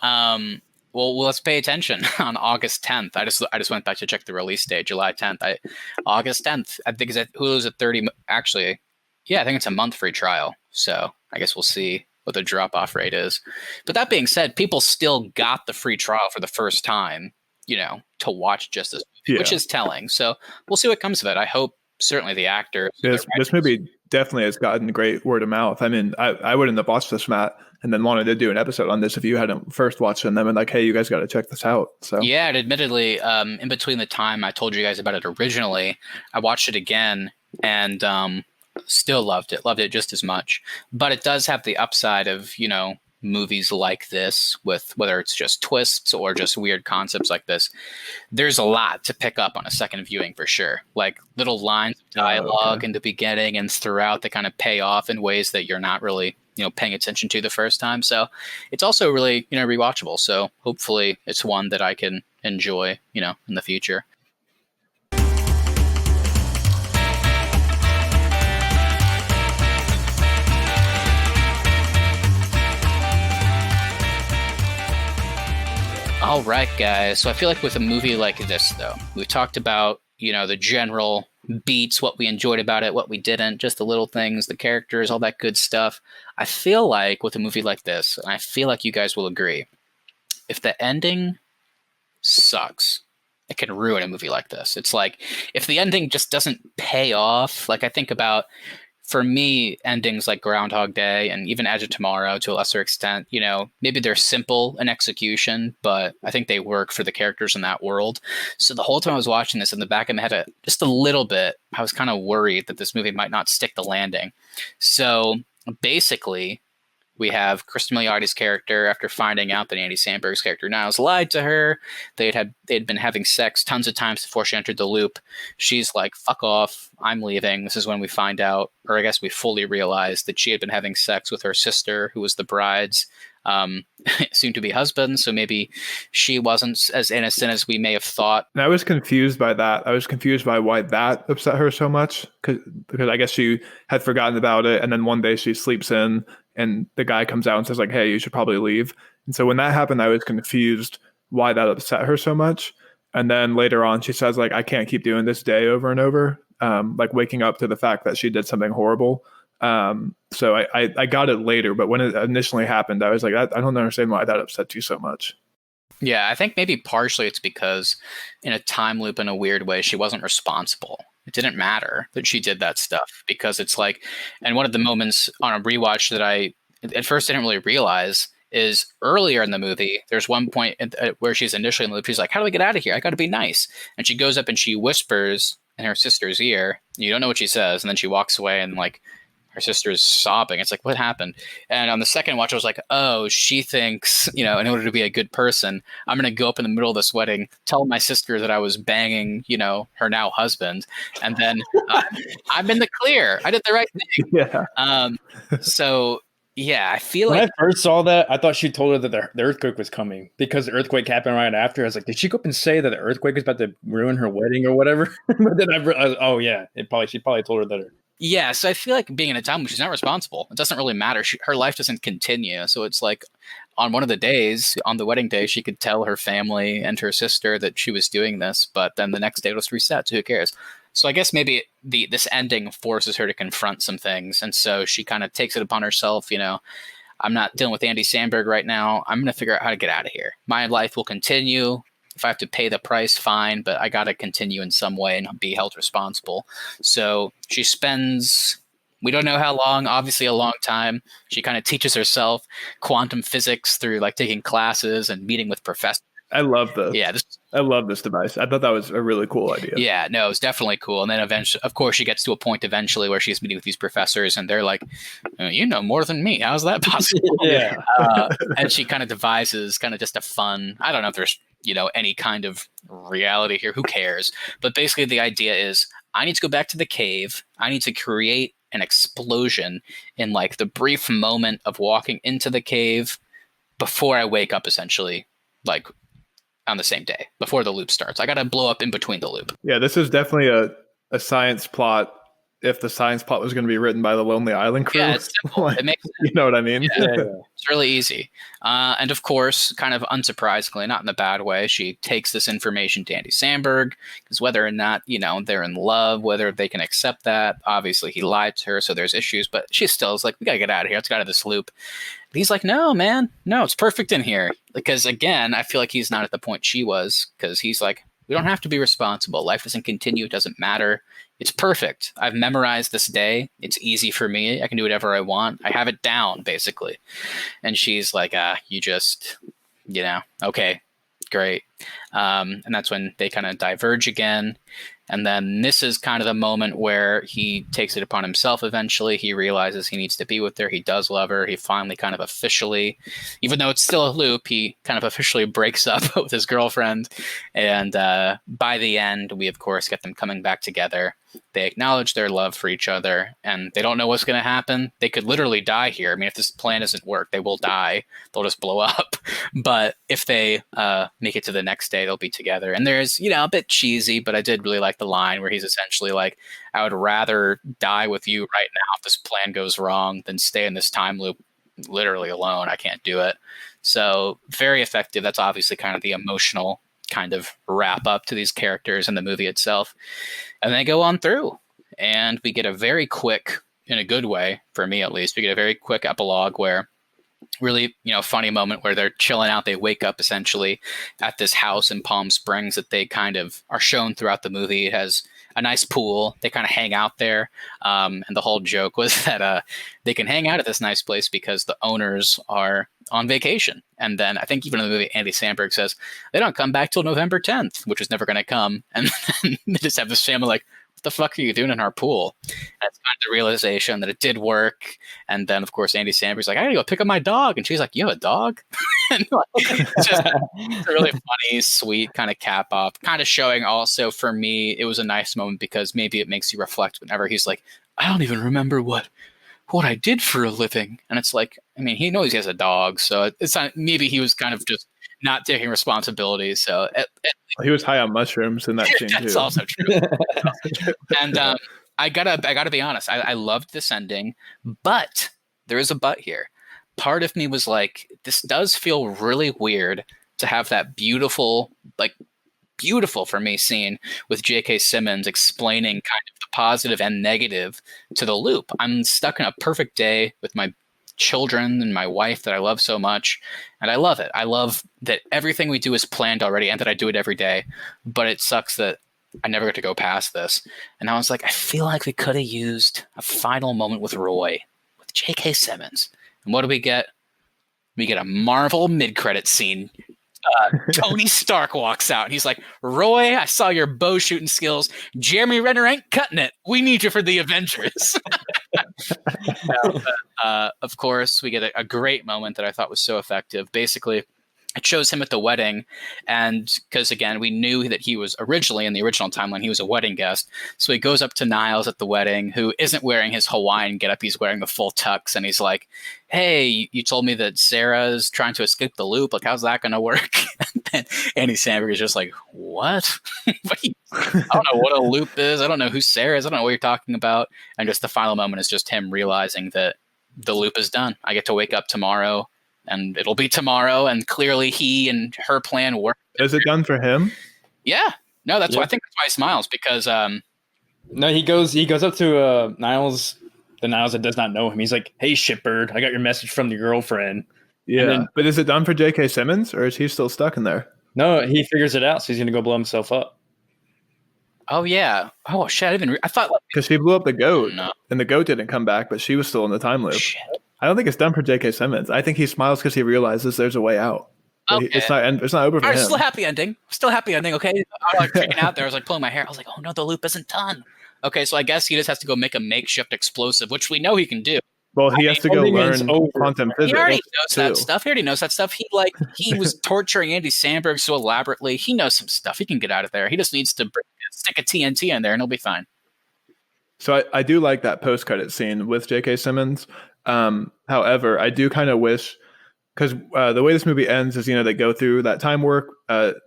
Well, let's pay attention on August 10th. I just went back to check the release date, July 10th. August 10th. I think Hulu's at 30. Actually, yeah, I think it's a month free trial. So I guess we'll see what the drop off rate is. But that being said, people still got the free trial for the first time, you know, to watch just this movie, which is telling. So we'll see what comes of it. I hope certainly the actors. This movie definitely has gotten great word of mouth. I mean, I wouldn't have watched this, Matt, and then wanted to do an episode on this if you hadn't first watched it and then been like, hey, you guys got to check this out. So yeah, and admittedly, in between the time I told you guys about it originally, I watched it again and still loved it just as much. But it does have the upside of, you know, movies like this, with whether it's just twists or just weird concepts like this, there's a lot to pick up on a second viewing for sure. Like little lines of dialogue in the beginning and throughout that kind of pay off in ways that you're not really, you know, paying attention to the first time. So it's also really, you know, rewatchable. So hopefully it's one that I can enjoy, you know, in the future. All right, guys. So I feel like with a movie like this, though, we've talked about, you know, the general beats, what we enjoyed about it, what we didn't, just the little things, the characters, all that good stuff. I feel like with a movie like this, and I feel like you guys will agree, if the ending sucks, it can ruin a movie like this. It's like if the ending just doesn't pay off, like I think about, for me, endings like Groundhog Day and even Edge of Tomorrow to a lesser extent, you know, maybe they're simple in execution, but I think they work for the characters in that world. So the whole time I was watching this, in the back of my head, just a little bit, I was kind of worried that this movie might not stick the landing. So basically, we have Kristen Milioti's character, after finding out that Andy Samberg's character Niles lied to her. They'd been having sex tons of times before she entered the loop. She's like, fuck off, I'm leaving. This is when we find out, or I guess we fully realize, that she had been having sex with her sister, who was the bride's soon-to-be husband. So maybe she wasn't as innocent as we may have thought. And I was confused by that. I was confused by why that upset her so much, because I guess she had forgotten about it, and then one day she sleeps in, and the guy comes out and says like, hey, you should probably leave. And so when that happened, I was confused why that upset her so much. And then later on, she says like, I can't keep doing this day over and over, like waking up to the fact that she did something horrible. So I got it later, but when it initially happened, I was like, I don't understand why that upset you so much. Yeah, I think maybe partially it's because in a time loop, in a weird way, she wasn't responsible. It didn't matter that she did that stuff, because it's like, and one of the moments on a rewatch that I at first didn't really realize is earlier in the movie, there's one point where she's initially in the loop. She's like, how do I get out of here? I got to be nice. And she goes up and she whispers in her sister's ear. You don't know what she says. And then she walks away and like, her sister's sobbing. It's like, what happened? And on the second watch, I was like, oh, she thinks, you know, in order to be a good person, I'm going to go up in the middle of this wedding, tell my sister that I was banging, you know, her now husband. And then I'm in the clear. I did the right thing. Yeah. So, yeah, I feel when like I first saw that, I thought she told her that the earthquake was coming, because the earthquake happened right after. I was like, did she go up and say that the earthquake is about to ruin her wedding or whatever? But then I realized, oh yeah, she probably told her that. Yeah, so I feel like being in a time when she's not responsible, it doesn't really matter. Her life doesn't continue. So it's like on one of the days, on the wedding day, she could tell her family and her sister that she was doing this, but then the next day it was reset, so who cares? So I guess maybe this ending forces her to confront some things, and so she kind of takes it upon herself, you know, I'm not dealing with Andy Samberg right now. I'm going to figure out how to get out of here. My life will continue. If I have to pay the price, fine, but I got to continue in some way and be held responsible. So she spends We don't know how long, obviously a long time. She kind of teaches herself quantum physics through like taking classes and meeting with professors. I love this. Yeah, I love this device. I thought that was a really cool idea. Yeah, no, it was definitely cool. And then eventually, of course, she gets to a point eventually where she's meeting with these professors and they're like, you know more than me. How's that possible? Yeah. And she kind of devises kind of just a fun, I don't know if there's, any kind of reality here. Who cares? But basically the idea is I need to go back to the cave. I need to create an explosion in like the brief moment of walking into the cave before I wake up, essentially, like on the same day before the loop starts. I got to blow up in between the loop. Yeah, this is definitely a science plot. If the science plot was going to be written by the Lonely Island crew, yeah, it's simple. It makes sense. You know what I mean? Yeah. It's really easy. And of course, kind of unsurprisingly, not in a bad way, she takes this information to Andy Samberg, because whether or not, they're in love, whether they can accept that, obviously he lied to her, so there's issues, but she still is like, we got to get out of here. Let's get out of this loop. And he's like, no, man, no, it's perfect in here. Because again, I feel like he's not at the point she was, because he's like, we don't have to be responsible. Life doesn't continue. It doesn't matter. It's perfect. I've memorized this day. It's easy for me. I can do whatever I want. I have it down, basically. And she's like, you just, okay, great. And that's when they kind of diverge again. And then this is kind of the moment where he takes it upon himself eventually. He realizes he needs to be with her. He does love her. He finally kind of officially, even though it's still a loop, he kind of officially breaks up with his girlfriend. And by the end, we, of course, get them coming back together. They acknowledge their love for each other, and they don't know what's going to happen. They could literally die here. I mean, if this plan doesn't work, they will die. They'll just blow up. But if they make it to the next day, they'll be together. And there's, a bit cheesy, but I did really like the line where he's essentially like, I would rather die with you right now if this plan goes wrong than stay in this time loop literally alone. I can't do it. So very effective. That's obviously kind of the emotional kind of wrap up to these characters in the movie itself. And they go on through, and we get a very quick, in a good way, for me at least, we get a very quick epilogue where really, funny moment where they're chilling out. They wake up essentially at this house in Palm Springs that they kind of are shown throughout the movie. It has a nice pool. They kind of hang out there. And the whole joke was that they can hang out at this nice place because the owners are on vacation. And then I think even in the movie, Andy Samberg says they don't come back till November 10th, which is never going to come. And then they just have this family like, what the fuck are you doing in our pool? And it's kind of the realization that it did work. And then, of course, Andy Samberg's like, I gotta go pick up my dog. And she's like, you have a dog? And it's just it's a really funny, sweet kind of cap off, kind of showing also for me, it was a nice moment because maybe it makes you reflect whenever he's like, I don't even remember what I did for a living. And it's like, I mean, he knows he has a dog. So it's not, maybe he was kind of just not taking responsibility. So he was high on mushrooms in that scene too. That's also true. And I gotta be honest. I loved this ending, but there is a but here. Part of me was like, this does feel really weird to have that beautiful for me scene with J.K. Simmons explaining kind of the positive and negative to the loop. I'm stuck in a perfect day with my children and my wife that I love so much, and I love it. I love that everything we do is planned already and that I do it every day, but it sucks that I never get to go past this. And I was like, I feel like we could have used a final moment with Roy, with J.K. Simmons. And what do we get? We get a Marvel mid-credit scene. Tony Stark walks out and he's like, Roy, I saw your bow shooting skills. Jeremy Renner ain't cutting it. We need you for the Avengers. Of course, we get a great moment that I thought was so effective. Basically, it shows him at the wedding, and because again, we knew that he was originally in the original timeline, he was a wedding guest. So he goes up to Niles at the wedding, who isn't wearing his Hawaiian getup. He's wearing the full tux, and he's like, "Hey, you told me that Sarah's trying to escape the loop. Like, how's that going to work?" And then Andy Samberg is just like, "What? I don't know what a loop is. I don't know who Sarah is. I don't know what you're talking about." And just the final moment is just him realizing that the loop is done. I get to wake up tomorrow. And it'll be tomorrow, and clearly he and her plan work. Is it done for him? Yeah. No, that's why I think that's why he smiles, because no, he goes up to Niles, the Niles that does not know him. He's like, "Hey, shitbird, I got your message from your girlfriend." Yeah, but is it done for J.K. Simmons, or is he still stuck in there? No, he figures it out, so he's gonna go blow himself up. Oh yeah. Oh shit. I thought like, because she blew up the goat, no. and the goat didn't come back, but she was still in the time loop. Shit. I don't think it's done for J.K. Simmons. I think he smiles because he realizes there's a way out. Okay. It's not over for All right, him. still happy ending. Still happy ending. Okay. I was like freaking out there. I was like pulling my hair. I was like, oh no, the loop isn't done. Okay, so I guess he just has to go make a makeshift explosive, which we know he can do. Well, he has to go learn quantum physics. He already knows that stuff. He already knows that stuff. He was torturing Andy Samberg so elaborately. He knows some stuff. He can get out of there. He just needs to stick a TNT in there, and he'll be fine. So I do like that post-credit scene with J.K. Simmons. However, I do kind of wish, because the way this movie ends is, they go through that time work,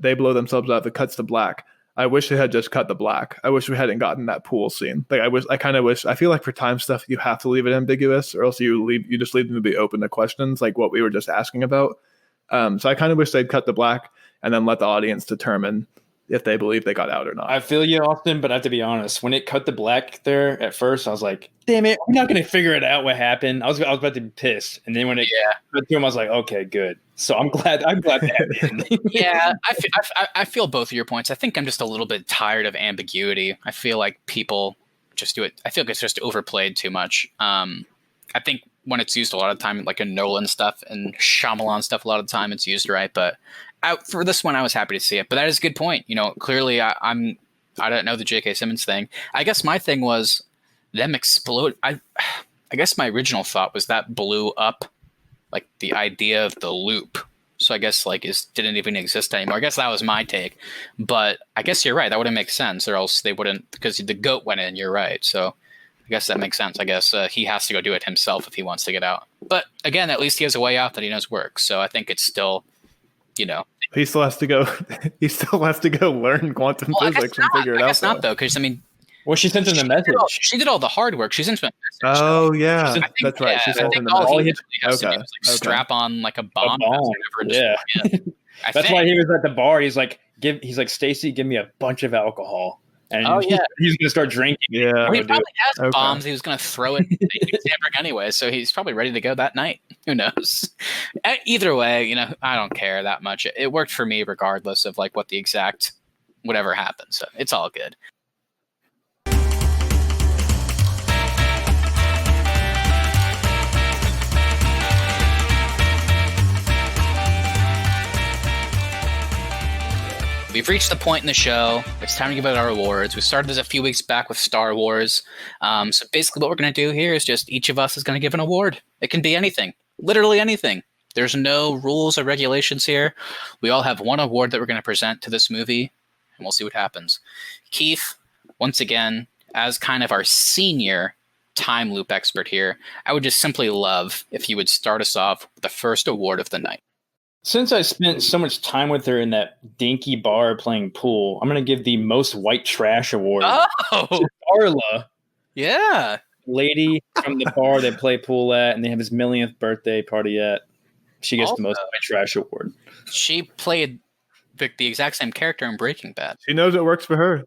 they blow themselves up, it cuts to black. I wish they had just cut the black. I wish we hadn't gotten that pool scene. Like I feel like for time stuff, you have to leave it ambiguous, or else you just leave the movie open to questions like what we were just asking about. So I kind of wish they'd cut the black and then let the audience determine if they believe they got out or not. I feel you, Austin, but I have to be honest. When it cut the black there at first, I was like, damn it, we're not going to figure it out what happened. I was about to be pissed. And then when it cut to him, I was like, okay, good. So I'm glad that happened. Yeah, I feel both of your points. I think I'm just a little bit tired of ambiguity. I feel like people just do it. I feel like it's just overplayed too much. I think when it's used a lot of time, like in Nolan stuff and Shyamalan stuff, a lot of the time it's used right. But for this one, I was happy to see it. But that is a good point. Clearly I don't know the J.K. Simmons thing. I guess my thing was them explode. I guess my original thought was that blew up like the idea of the loop. So I guess didn't even exist anymore. I guess that was my take. But I guess you're right. That wouldn't make sense, or else they wouldn't, because the goat went in. You're right. So I guess that makes sense. I guess he has to go do it himself if he wants to get out. But again, at least he has a way out that he knows works. So I think it's still, he still has to go. He still has to go learn quantum physics and figure it out. I guess not though, because well, she sent him the message. She did all the hard work. She sent him a message. Oh yeah, that's right. She sent him the message. All he has to do is strap on like a bomb. Yeah. That's why he was at the bar. He's like, Stacy, give me a bunch of alcohol. And he's gonna start drinking. Yeah, well, he probably has bombs. He was gonna throw it anyway, so he's probably ready to go that night. Who knows? Either way, I don't care that much. It worked for me regardless of like what the exact whatever happens. So it's all good. We've reached the point in the show. It's time to give out our awards. We started this a few weeks back with Star Wars. So basically what we're going to do here is just each of us is going to give an award. It can be anything. Literally anything. There's no rules or regulations here. We all have one award that we're going to present to this movie, and we'll see what happens. Keith, once again, as kind of our senior time loop expert here, I would just simply love if you would start us off with the first award of the night. Since I spent so much time with her in that dinky bar playing pool, I'm going to give the most white trash award to Carla. Yeah. Lady from the bar they play pool at, and they have his millionth birthday party at. She gets the most white trash award. She played the exact same character in Breaking Bad. She knows it works for her.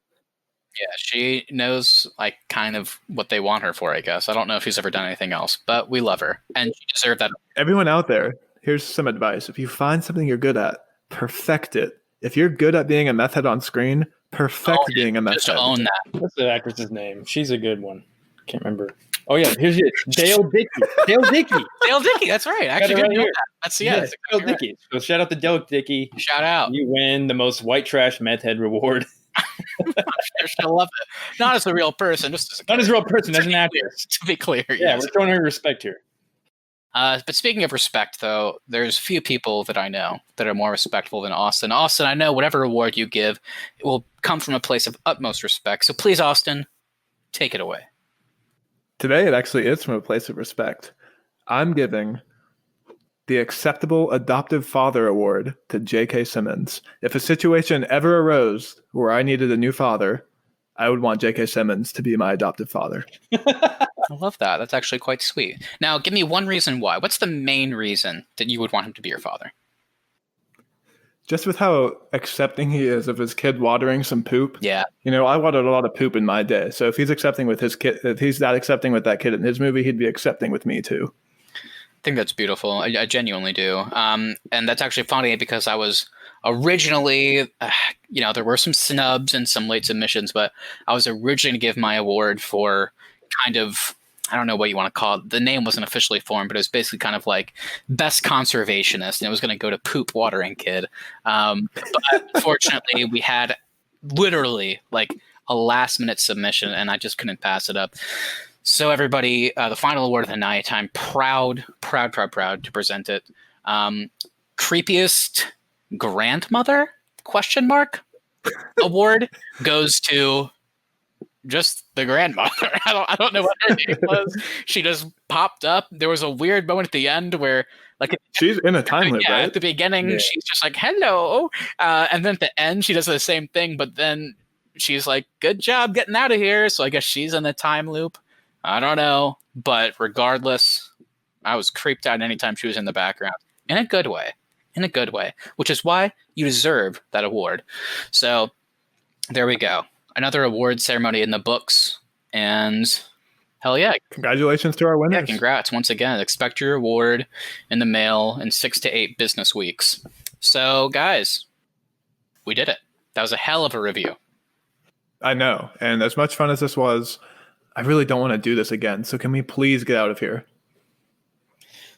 Yeah, she knows like kind of what they want her for, I guess. I don't know if she's ever done anything else, but we love her, and she deserved that. Everyone out there, here's some advice. If you find something you're good at, perfect it. If you're good at being a meth head on screen, perfect being a meth head. Own that. What's the actress's name? She's a good one. Can't remember. Oh yeah, here's it. Dale Dickey. Dale Dickey. Dale Dickey. That's right. I actually didn't know that. That's Dale Dickey. So shout out to Dale Dickey. Shout out. You win the most white trash meth head reward. I love it. Not as a real person, just as not as a real person, as an actress. To be clear, yeah, we're showing her respect here. But speaking of respect, though, there's few people that I know that are more respectful than Austin. Austin, I know whatever award you give, it will come from a place of utmost respect. So please, Austin, take it away. Today, it actually is from a place of respect. I'm giving the Acceptable Adoptive Father Award to J.K. Simmons. If a situation ever arose where I needed a new father, I would want J.K. Simmons to be my adoptive father. I love that. That's actually quite sweet. Now, give me one reason why. What's the main reason that you would want him to be your father? Just with how accepting he is of his kid watering some poop. Yeah. I watered a lot of poop in my day. So if he's accepting with his kid, if he's that accepting with that kid in his movie, he'd be accepting with me too. I think that's beautiful. I genuinely do. And that's actually funny because I was originally, there were some snubs and some late submissions, but I was originally going to give my award for kind of, I don't know what you want to call it. The name wasn't officially formed, but it was basically kind of like best conservationist, and it was going to go to Poop Watering Kid. But fortunately, we had literally like a last minute submission, and I just couldn't pass it up. So everybody, the final award of the night, I'm proud to present it. Creepiest grandmother ? Award goes to just the grandmother. I don't know what her name was. She just popped up. There was a weird moment at the end where, like, she's in a time loop, right? At the beginning, she's just like, hello. And then at the end, she does the same thing, but then she's like, good job getting out of here. So I guess she's in the time loop. I don't know. But regardless, I was creeped out anytime she was in the background. In a good way. Which is why you deserve that award. So there we go. Another award ceremony in the books. And hell yeah. Congratulations to our winners. Yeah, congrats. Once again, expect your award in the mail in 6 to 8 business weeks. So, guys, we did it. That was a hell of a review. I know. And as much fun as this was, I really don't want to do this again. So can we please get out of here?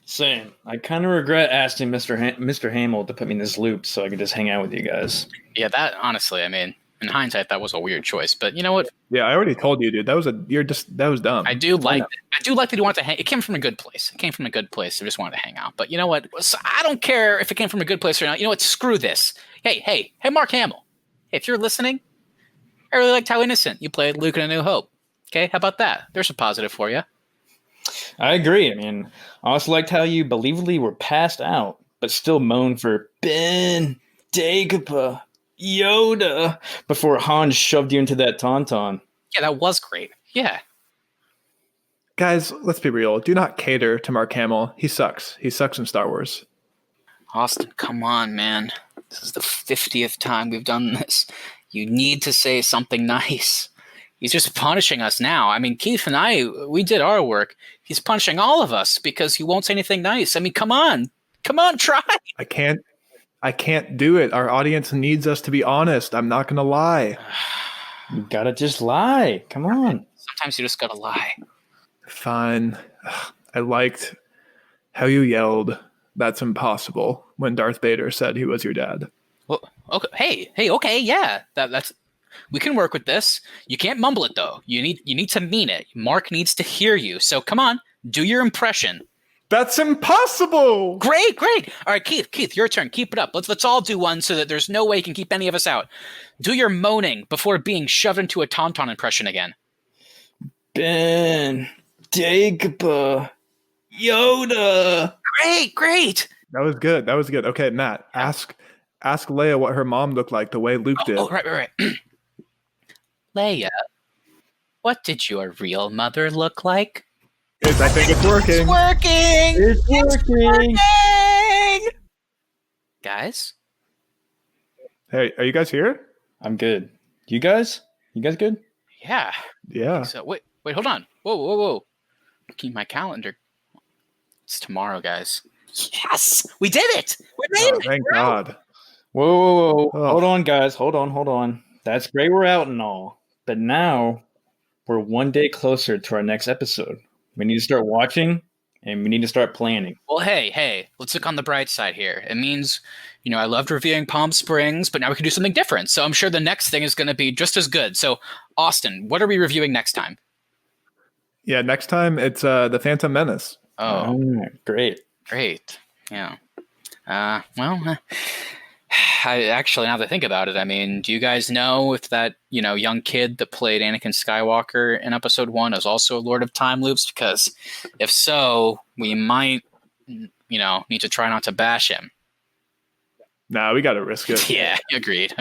Same. I kind of regret asking Mr. Hamill to put me in this loop so I could just hang out with you guys. Yeah, that honestly, I mean, in hindsight, that was a weird choice. But you know what? Yeah, I already told you, dude. That was dumb. I do like that you wanted to hang. It came from a good place. I just wanted to hang out. But you know what? So I don't care if it came from a good place or not. You know what? Screw this. Hey, Mark Hamill. If you're listening, I really liked how innocent you played Luke in A New Hope. Okay, how about that? There's a positive for you. I agree. I mean, I also liked how you believably were passed out, but still moaned for Ben, Dagobah, Yoda before Han shoved you into that tauntaun. Yeah, that was great. Yeah. Guys, let's be real. Do not cater to Mark Hamill. He sucks. He sucks in Star Wars. Austin, come on, man. This is the 50th time we've done this. You need to say something nice. He's just punishing us now. I mean, Keith and I, we did our work. He's punishing all of us because he won't say anything nice. I mean, come on, try. I can't do it. Our audience needs us to be honest. I'm not going to lie. You gotta just lie. Come on. Sometimes you just gotta lie. Fine. I liked how you yelled, "That's impossible," when Darth Vader said he was your dad. Well, okay. Hey, okay, yeah. That's we can work with this. You can't mumble it though. You need to mean it. Mark needs to hear you. So come on, do your impression. That's impossible. Great. All right, Keith, your turn. Keep it up. Let's all do one so that there's no way you can keep any of us out. Do your moaning before being shoved into a tauntaun impression again. Ben, Dagobah, Yoda. Great. That was good. Okay, Matt, ask Leia what her mom looked like the way Luke did. Oh, right. Leia, what did your real mother look like? I think it's working. It's working. Guys? Hey, are you guys here? I'm good. You guys good? Yeah. Yeah. So wait, hold on. Whoa. Keep my calendar. It's tomorrow, guys. Yes! We did it! We made it! Thank God. Whoa. Oh. Hold on, guys. Hold on. That's great we're out and all. But now we're one day closer to our next episode. We need to start watching, and we need to start planning. Well, hey, let's look on the bright side here. It means, I loved reviewing Palm Springs, but now we can do something different. So I'm sure the next thing is going to be just as good. So, Austin, what are we reviewing next time? Yeah, next time it's The Phantom Menace. Oh, great. Yeah. I actually, now that I think about it, I mean, do you guys know if that, young kid that played Anakin Skywalker in episode 1 is also a Lord of Time Loops? Because if so, we might, need to try not to bash him. Nah, we got to risk it. Yeah, agreed.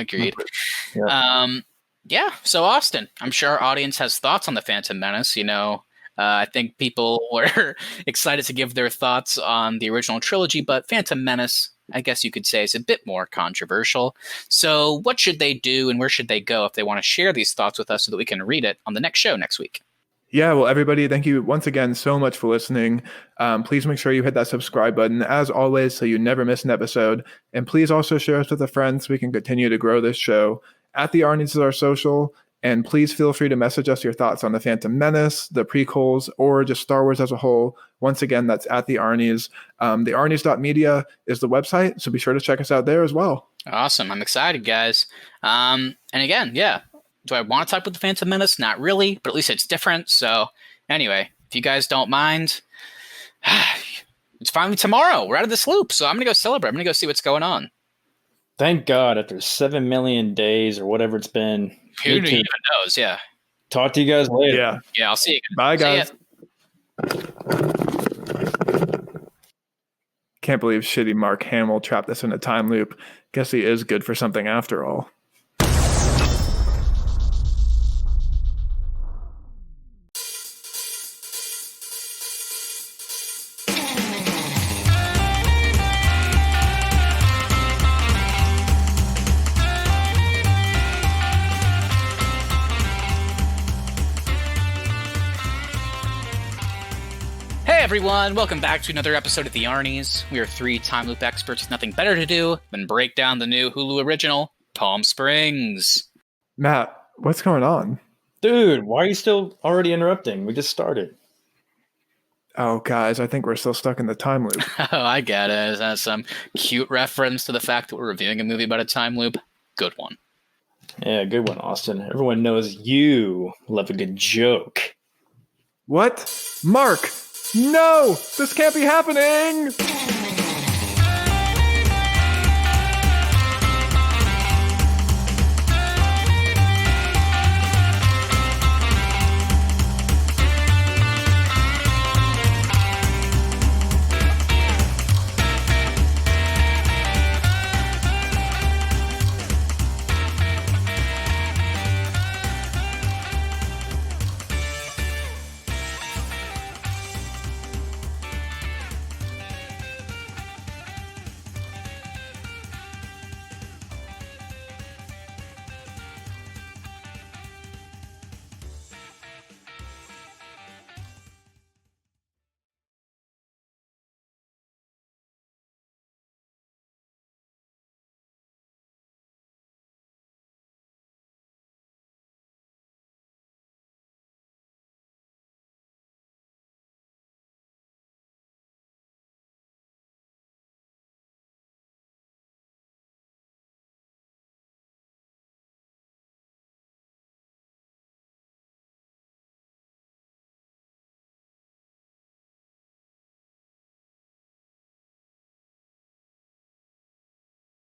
Yeah. So Austin, I'm sure our audience has thoughts on The Phantom Menace. I think people were excited to give their thoughts on the original trilogy, but Phantom Menace, I guess you could say, is a bit more controversial. So what should they do and where should they go if they want to share these thoughts with us so that we can read it on the next show next week? Yeah, well, everybody, thank you once again so much for listening. Please make sure you hit that subscribe button, as always, so you never miss an episode. And please also share us with a friend so we can continue to grow this show. At the Arnies is our social. And please feel free to message us your thoughts on The Phantom Menace, the prequels, or just Star Wars as a whole. Once again, that's at the Arnies. The Arnies.media is the website, so be sure to check us out there as well. Awesome. I'm excited, guys. And again, yeah. Do I want to talk about The Phantom Menace? Not really, but at least it's different. So anyway, if you guys don't mind, it's finally tomorrow. We're out of this loop, so I'm going to go celebrate. I'm going to go see what's going on. Thank God, after 7 million days or whatever it's been. Who even knows? Yeah. Talk to you guys later. Yeah. I'll see you guys. Bye, guys. Can't believe shitty Mark Hamill trapped us in a time loop. Guess he is good for something after all. Hey everyone, welcome back to another episode of The Arnies. We are 3 time loop experts with nothing better to do than break down the new Hulu original, Palm Springs. Matt, what's going on? Dude, why are you still already interrupting? We just started. Oh, guys, I think we're still stuck in the time loop. Oh, I get it. Is that some cute reference to the fact that we're reviewing a movie about a time loop? Good one. Yeah, good one, Austin. Everyone knows you love a good joke. What? Mark! No! This can't be happening!